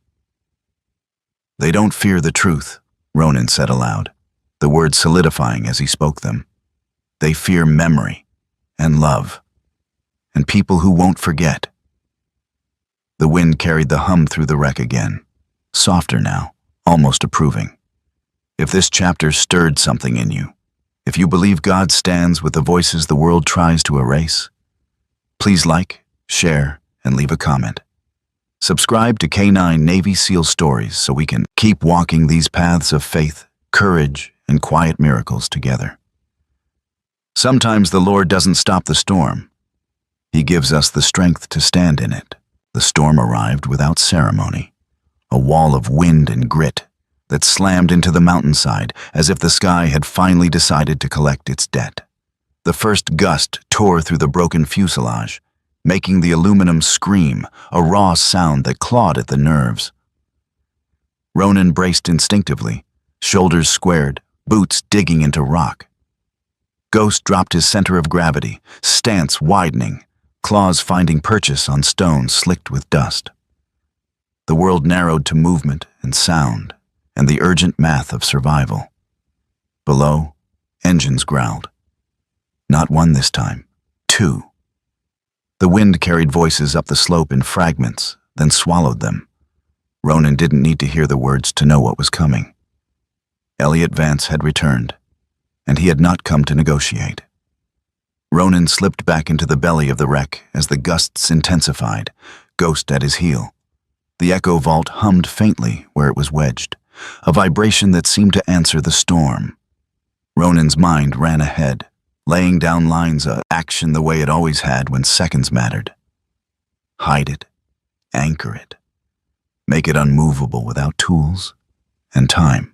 "They don't fear the truth," Ronan said aloud, the words solidifying as he spoke them. "They fear memory and love, and people who won't forget." The wind carried the hum through the wreck again, softer now, almost approving. If this chapter stirred something in you, if you believe God stands with the voices the world tries to erase, please like, share, and leave a comment. Subscribe to K9 Navy SEAL Stories so we can keep walking these paths of faith, courage, and quiet miracles together. Sometimes the Lord doesn't stop the storm. He gives us the strength to stand in it. The storm arrived without ceremony, a wall of wind and grit that slammed into the mountainside as if the sky had finally decided to collect its debt. The first gust tore through the broken fuselage, making the aluminum scream, a raw sound that clawed at the nerves. Ronan braced instinctively, shoulders squared, boots digging into rock. Ghost dropped his center of gravity, stance widening, claws finding purchase on stone slicked with dust. The world narrowed to movement and sound and the urgent math of survival. Below, engines growled. Not one this time, two. The wind carried voices up the slope in fragments, then swallowed them. Ronan didn't need to hear the words to know what was coming. Elliot Vance had returned, and he had not come to negotiate. Ronan slipped back into the belly of the wreck as the gusts intensified, Ghost at his heel. The echo vault hummed faintly where it was wedged, a vibration that seemed to answer the storm. Ronan's mind ran ahead, laying down lines of action the way it always had when seconds mattered. Hide it, anchor it, make it unmovable without tools and time.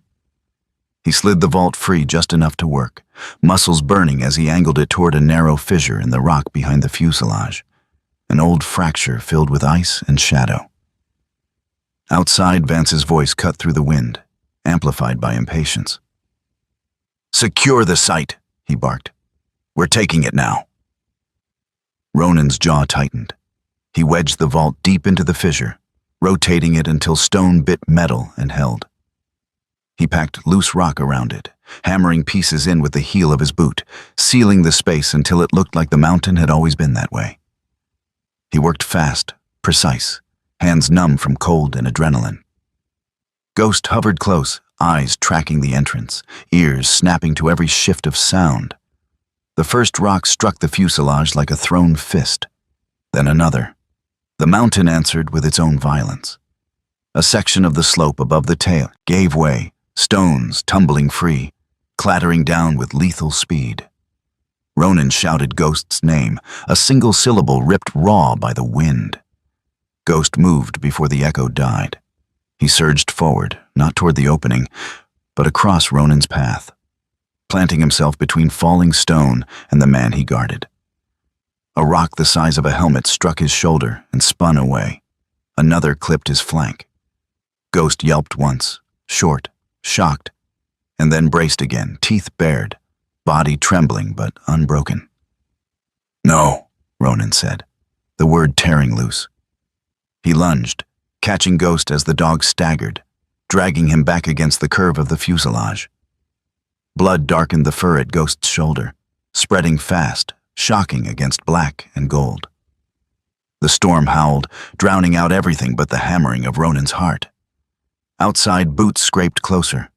He slid the vault free just enough to work, muscles burning as he angled it toward a narrow fissure in the rock behind the fuselage, an old fracture filled with ice and shadow. Outside, Vance's voice cut through the wind, amplified by impatience. "Secure the site," he barked. "We're taking it now." Ronan's jaw tightened. He wedged the vault deep into the fissure, rotating it until stone bit metal and held. He packed loose rock around it, hammering pieces in with the heel of his boot, sealing the space until it looked like the mountain had always been that way. He worked fast, precise, hands numb from cold and adrenaline. Ghost hovered close, eyes tracking the entrance, ears snapping to every shift of sound. The first rock struck the fuselage like a thrown fist, then another. The mountain answered with its own violence. A section of the slope above the tail gave way, stones tumbling free, clattering down with lethal speed. Ronan shouted Ghost's name, a single syllable ripped raw by the wind. Ghost moved before the echo died. He surged forward, not toward the opening, but across Ronan's path, planting himself between falling stone and the man he guarded. A rock the size of a helmet struck his shoulder and spun away. Another clipped his flank. Ghost yelped once, short, shocked, and then braced again, teeth bared, body trembling but unbroken. "No," Ronan said, the word tearing loose. He lunged, catching Ghost as the dog staggered, dragging him back against the curve of the fuselage. Blood darkened the fur at Ghost's shoulder, spreading fast, shocking against black and gold. The storm howled, drowning out everything but the hammering of Ronan's heart. Outside, boots scraped closer.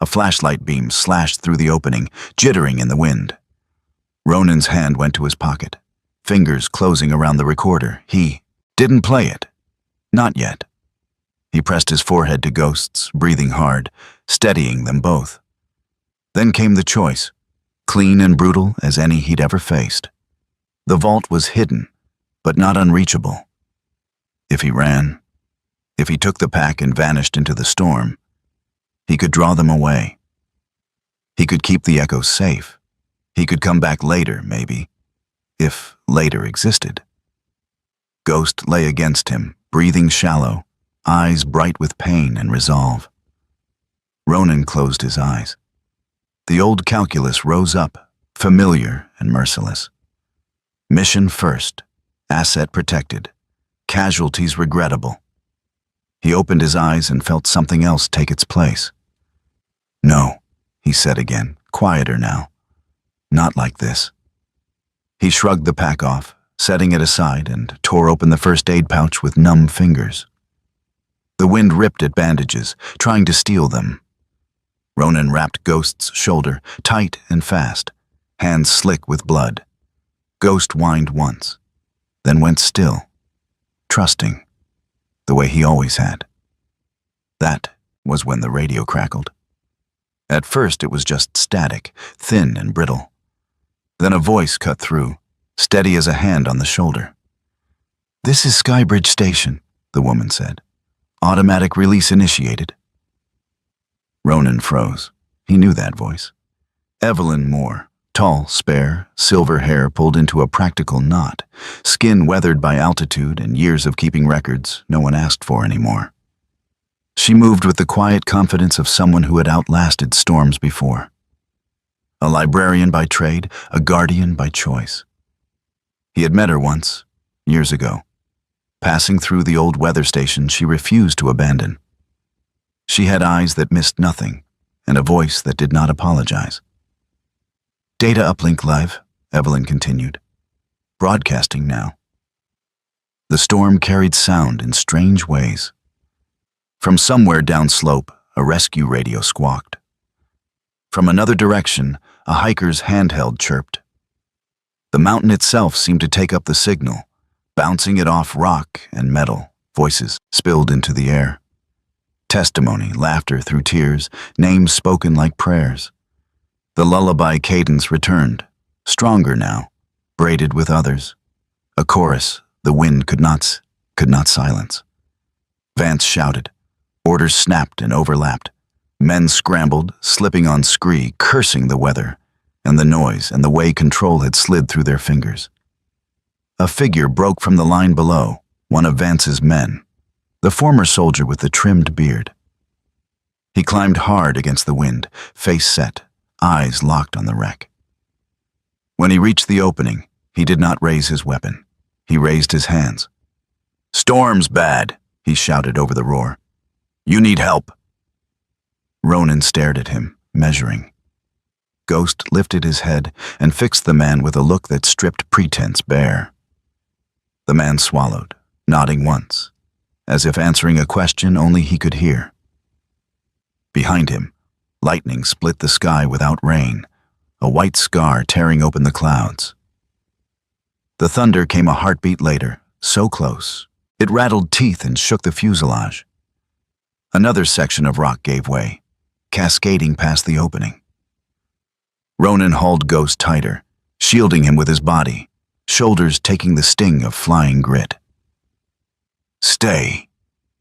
A flashlight beam slashed through the opening, jittering in the wind. Ronan's hand went to his pocket, fingers closing around the recorder. He didn't play it. Not yet. He pressed his forehead to Ghost's, breathing hard, steadying them both. Then came the choice, clean and brutal as any he'd ever faced. The vault was hidden, but not unreachable. If he ran, if he took the pack and vanished into the storm, he could draw them away. He could keep the echoes safe. He could come back later, maybe. if later existed. Ghost lay against him, breathing shallow, eyes bright with pain and resolve. Ronan closed his eyes. The old calculus rose up, familiar and merciless. Mission first, asset protected, casualties regrettable. He opened his eyes and felt something else take its place. "No," he said again, quieter now. "Not like this." He shrugged the pack off, setting it aside, and tore open the first aid pouch with numb fingers. The wind ripped at bandages, trying to steal them. Ronan wrapped Ghost's shoulder, tight and fast, hands slick with blood. Ghost whined once, then went still, trusting, the way he always had. That was when the radio crackled. At first it was just static, thin and brittle. Then a voice cut through, steady as a hand on the shoulder. "This is Skybridge Station," the woman said. "Automatic release initiated." Ronan froze. He knew that voice. Evelyn Moore, tall, spare, silver hair pulled into a practical knot, skin weathered by altitude and years of keeping records no one asked for anymore. She moved with the quiet confidence of someone who had outlasted storms before. A librarian by trade, a guardian by choice. He had met her once, years ago. Passing through the old weather station she refused to abandon. She had eyes that missed nothing, and a voice that did not apologize. "Data uplink live," Evelyn continued. "Broadcasting now." The storm carried sound in strange ways. From somewhere downslope, a rescue radio squawked. From another direction, a hiker's handheld chirped. The mountain itself seemed to take up the signal, bouncing it off rock and metal. Voices spilled into the air. Testimony, laughter through tears, names spoken like prayers. The lullaby cadence returned, stronger now, braided with others. A chorus the wind could not silence. Vance shouted. Orders snapped and overlapped. Men scrambled, slipping on scree, cursing the weather, and the noise and the way control had slid through their fingers. A figure broke from the line below, one of Vance's men, the former soldier with the trimmed beard. He climbed hard against the wind, face set, eyes locked on the wreck. When he reached the opening, he did not raise his weapon. He raised his hands. "Storm's bad," he shouted over the roar. "You need help." Ronan stared at him, measuring. Ghost lifted his head and fixed the man with a look that stripped pretense bare. The man swallowed, nodding once, as if answering a question only he could hear. Behind him, lightning split the sky without rain, a white scar tearing open the clouds. The thunder came a heartbeat later, so close, it rattled teeth and shook the fuselage. Another section of rock gave way, cascading past the opening. Ronan hauled Ghost tighter, shielding him with his body, shoulders taking the sting of flying grit. "Stay,"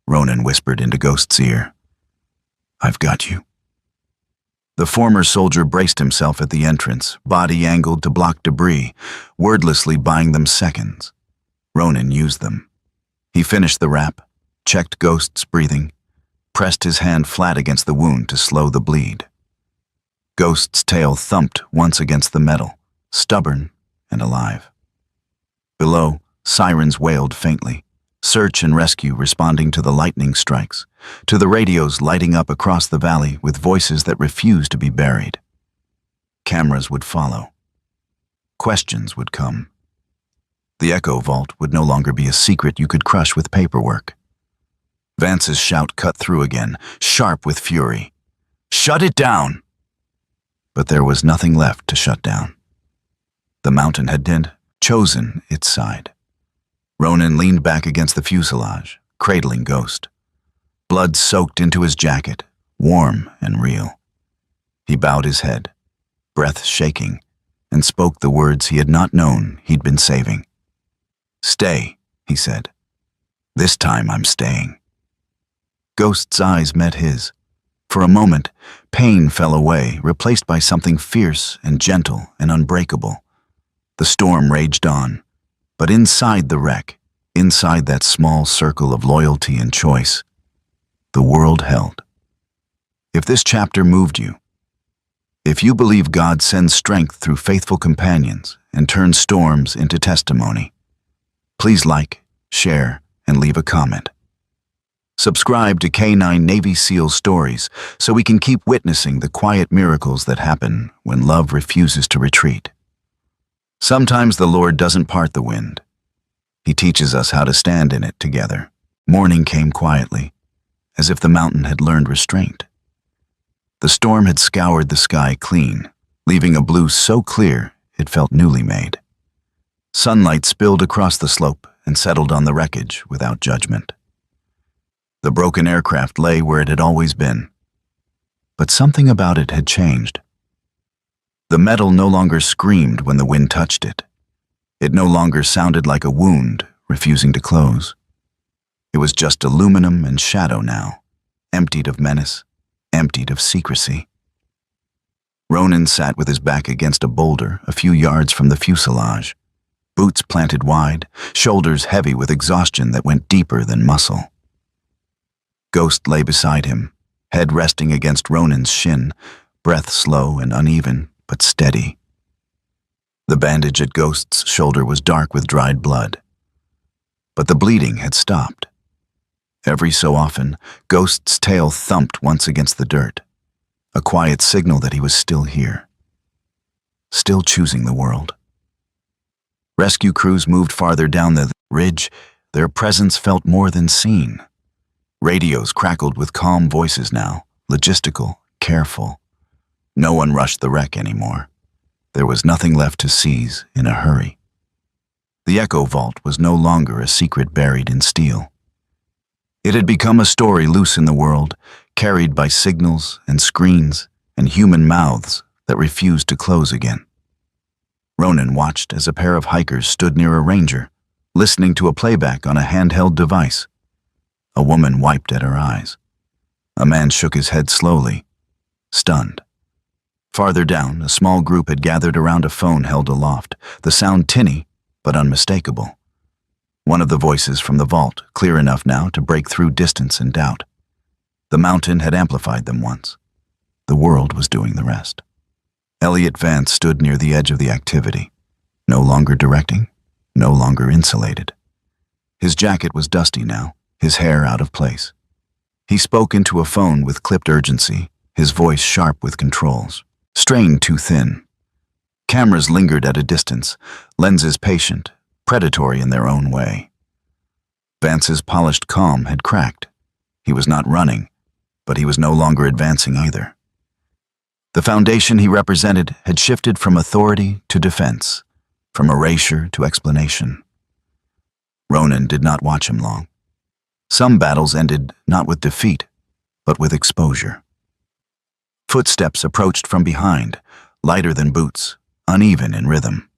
Ronan whispered into Ghost's ear. "I've got you." The former soldier braced himself at the entrance, body angled to block debris, wordlessly buying them seconds. Ronan used them. He finished the wrap, checked Ghost's breathing, pressed his hand flat against the wound to slow the bleed. Ghost's tail thumped once against the metal, stubborn and alive. Below, sirens wailed faintly, search and rescue responding to the lightning strikes, to the radios lighting up across the valley with voices that refused to be buried. Cameras would follow. Questions would come. The echo vault would no longer be a secret you could crush with paperwork. Vance's shout cut through again, sharp with fury. "Shut it down!" But there was nothing left to shut down. The mountain had chosen its side. Ronan leaned back against the fuselage, cradling Ghost. Blood soaked into his jacket, warm and real. He bowed his head, breath shaking, and spoke the words he had not known he'd been saving. "Stay," he said. "This time I'm staying." Ghost's eyes met his. For a moment, pain fell away, replaced by something fierce and gentle and unbreakable. The storm raged on, but inside the wreck, inside that small circle of loyalty and choice, the world held. If this chapter moved you, if you believe God sends strength through faithful companions and turns storms into testimony, please like, share, and leave a comment. Subscribe to K9 Navy SEAL Stories so we can keep witnessing the quiet miracles that happen when love refuses to retreat. Sometimes the Lord doesn't part the wind. He teaches us how to stand in it together. Morning came quietly, as if the mountain had learned restraint. The storm had scoured the sky clean, leaving a blue so clear it felt newly made. Sunlight spilled across the slope and settled on the wreckage without judgment. The broken aircraft lay where it had always been, but something about it had changed. The metal no longer screamed when the wind touched it. It no longer sounded like a wound refusing to close. It was just aluminum and shadow now, emptied of menace, emptied of secrecy. Ronan sat with his back against a boulder a few yards from the fuselage, boots planted wide, shoulders heavy with exhaustion that went deeper than muscle. Ghost lay beside him, head resting against Ronan's shin, breath slow and uneven, but steady. The bandage at Ghost's shoulder was dark with dried blood, but the bleeding had stopped. Every so often, Ghost's tail thumped once against the dirt, a quiet signal that he was still here, still choosing the world. Rescue crews moved farther down the ridge, their presence felt more than seen. Radios crackled with calm voices now, logistical, careful. No one rushed the wreck anymore. There was nothing left to seize in a hurry. The Echo Vault was no longer a secret buried in steel. It had become a story loose in the world, carried by signals and screens and human mouths that refused to close again. Ronan watched as a pair of hikers stood near a ranger, listening to a playback on a handheld device. A woman wiped at her eyes. A man shook his head slowly, stunned. Farther down, a small group had gathered around a phone held aloft, the sound tinny but unmistakable. One of the voices from the vault, clear enough now to break through distance and doubt. The mountain had amplified them once. The world was doing the rest. Elliot Vance stood near the edge of the activity, no longer directing, no longer insulated. His jacket was dusty now, his hair out of place. He spoke into a phone with clipped urgency, his voice sharp with controls, strained too thin. Cameras lingered at a distance, lenses patient, predatory in their own way. Vance's polished calm had cracked. He was not running, but he was no longer advancing either. The foundation he represented had shifted from authority to defense, from erasure to explanation. Ronan did not watch him long. Some battles ended not with defeat, but with exposure. Footsteps approached from behind, lighter than boots, uneven in rhythm.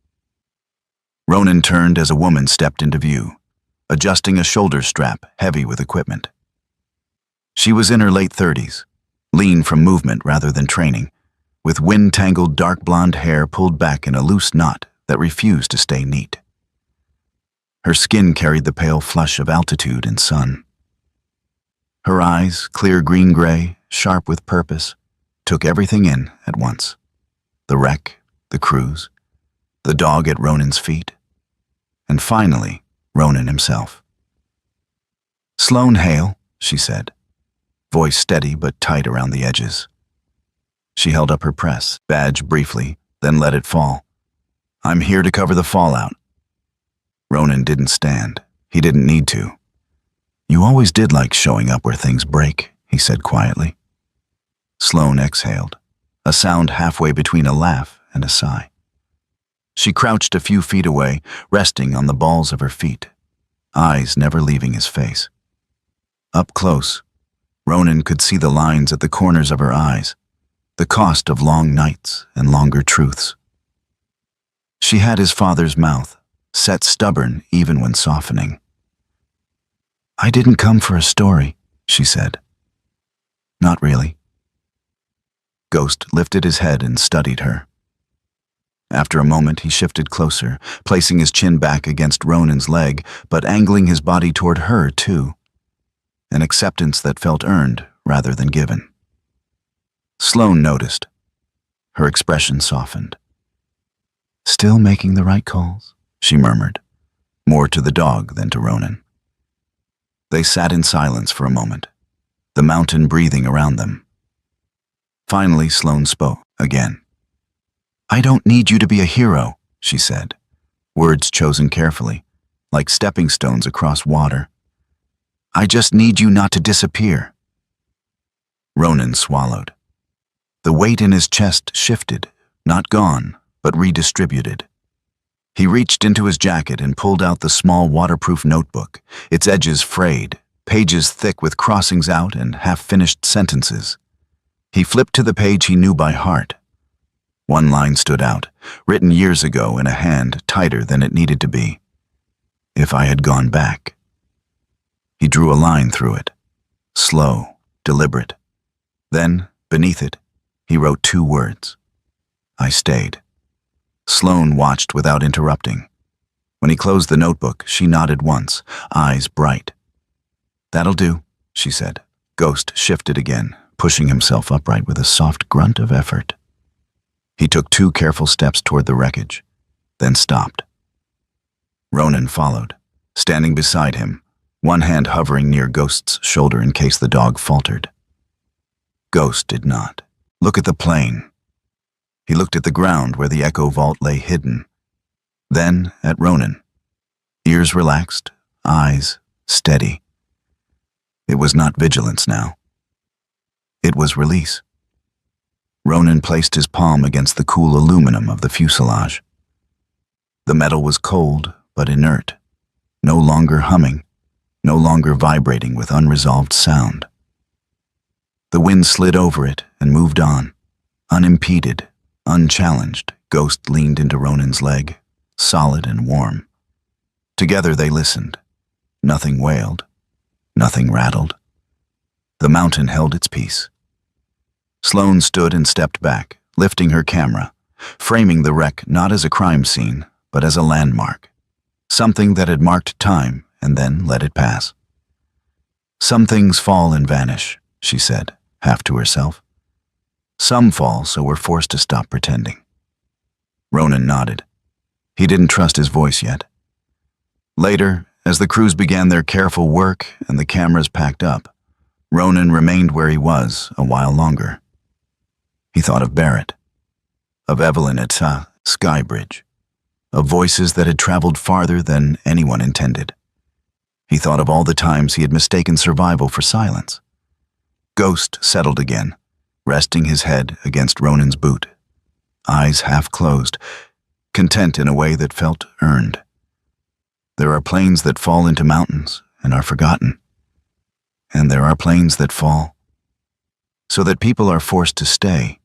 Ronan turned as a woman stepped into view, adjusting a shoulder strap heavy with equipment. She was in her late 30s, lean from movement rather than training, with wind-tangled dark blonde hair pulled back in a loose knot that refused to stay neat. Her skin carried the pale flush of altitude and sun. Her eyes, clear green-gray, sharp with purpose, took everything in at once. The wreck, the cruise, the dog at Ronan's feet, and finally, Ronan himself. "Sloane Hale," she said, voice steady but tight around the edges. She held up her press badge briefly, then let it fall. "I'm here to cover the fallout." Ronan didn't stand. He didn't need to. "You always did like showing up where things break," he said quietly. Sloane exhaled, a sound halfway between a laugh and a sigh. She crouched a few feet away, resting on the balls of her feet, eyes never leaving his face. Up close, Ronan could see the lines at the corners of her eyes, the cost of long nights and longer truths. She had his father's mouth, set stubborn even when softening. "I didn't come for a story," she said. "Not really." Ghost lifted his head and studied her. After a moment, he shifted closer, placing his chin back against Ronan's leg, but angling his body toward her, too. An acceptance that felt earned rather than given. Sloane noticed. Her expression softened. "Still making the right calls," she murmured, more to the dog than to Ronan. They sat in silence for a moment, the mountain breathing around them. Finally, Sloane spoke again. "I don't need you to be a hero," she said, words chosen carefully, like stepping stones across water. "I just need you not to disappear." Ronan swallowed. The weight in his chest shifted, not gone, but redistributed. He reached into his jacket and pulled out the small waterproof notebook, its edges frayed, pages thick with crossings out and half-finished sentences. He flipped to the page he knew by heart. One line stood out, written years ago in a hand tighter than it needed to be. "If I had gone back." He drew a line through it, slow, deliberate. Then, beneath it, he wrote 2 words. "I stayed." Sloane watched without interrupting. When he closed the notebook, she nodded once, eyes bright. "That'll do," she said. Ghost shifted again, pushing himself upright with a soft grunt of effort. He took 2 careful steps toward the wreckage, then stopped. Ronan followed, standing beside him, one hand hovering near Ghost's shoulder in case the dog faltered. Ghost did not. "Look at the plane." He looked at the ground where the echo vault lay hidden, then at Ronan. Ears relaxed, eyes steady. It was not vigilance now. It was release. Ronan placed his palm against the cool aluminum of the fuselage. The metal was cold but inert, no longer humming, no longer vibrating with unresolved sound. The wind slid over it and moved on. Unimpeded, unchallenged, Ghost leaned into Ronan's leg, solid and warm. Together they listened. Nothing wailed. Nothing rattled. The mountain held its peace. Sloane stood and stepped back, lifting her camera, framing the wreck not as a crime scene, but as a landmark, something that had marked time and then let it pass. "Some things fall and vanish," she said, half to herself. "Some fall, so we're forced to stop pretending." Ronan nodded. He didn't trust his voice yet. Later, as the crews began their careful work and the cameras packed up, Ronan remained where he was a while longer. He thought of Barrett, of Evelyn at Skybridge, of voices that had traveled farther than anyone intended. He thought of all the times he had mistaken survival for silence. Ghost settled again, resting his head against Ronan's boot, eyes half closed, content in a way that felt earned. There are planes that fall into mountains and are forgotten. And there are planes that fall, so that people are forced to stay,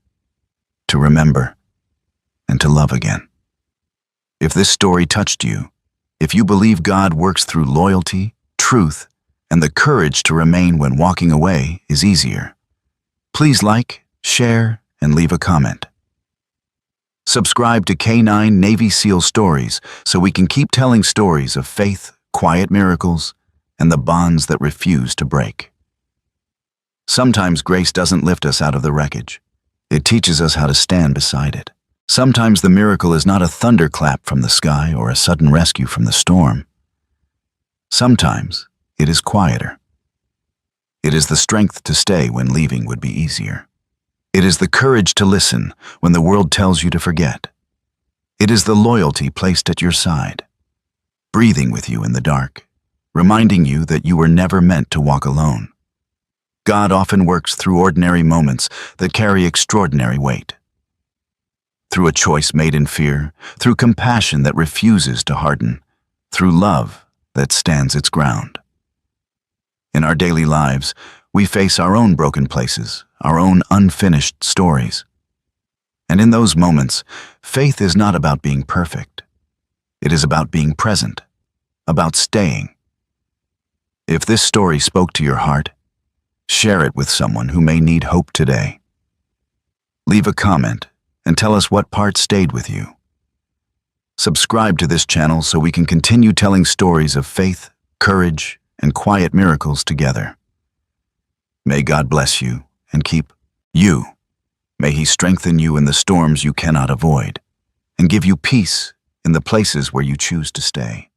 to remember, and to love again. If this story touched you, if you believe God works through loyalty, truth, and the courage to remain when walking away is easier, please like, share, and leave a comment. Subscribe to K9 Navy SEAL Stories so we can keep telling stories of faith, quiet miracles, and the bonds that refuse to break. Sometimes grace doesn't lift us out of the wreckage. It teaches us how to stand beside it. Sometimes the miracle is not a thunderclap from the sky or a sudden rescue from the storm. Sometimes it is quieter. It is the strength to stay when leaving would be easier. It is the courage to listen when the world tells you to forget. It is the loyalty placed at your side, breathing with you in the dark, reminding you that you were never meant to walk alone. God often works through ordinary moments that carry extraordinary weight. Through a choice made in fear, through compassion that refuses to harden, through love that stands its ground. In our daily lives, we face our own broken places, our own unfinished stories. And in those moments, faith is not about being perfect. It is about being present, about staying. If this story spoke to your heart, share it with someone who may need hope today. Leave a comment and tell us what part stayed with you. Subscribe to this channel so we can continue telling stories of faith, courage, and quiet miracles together. May God bless you and keep you. May He strengthen you in the storms you cannot avoid and give you peace in the places where you choose to stay.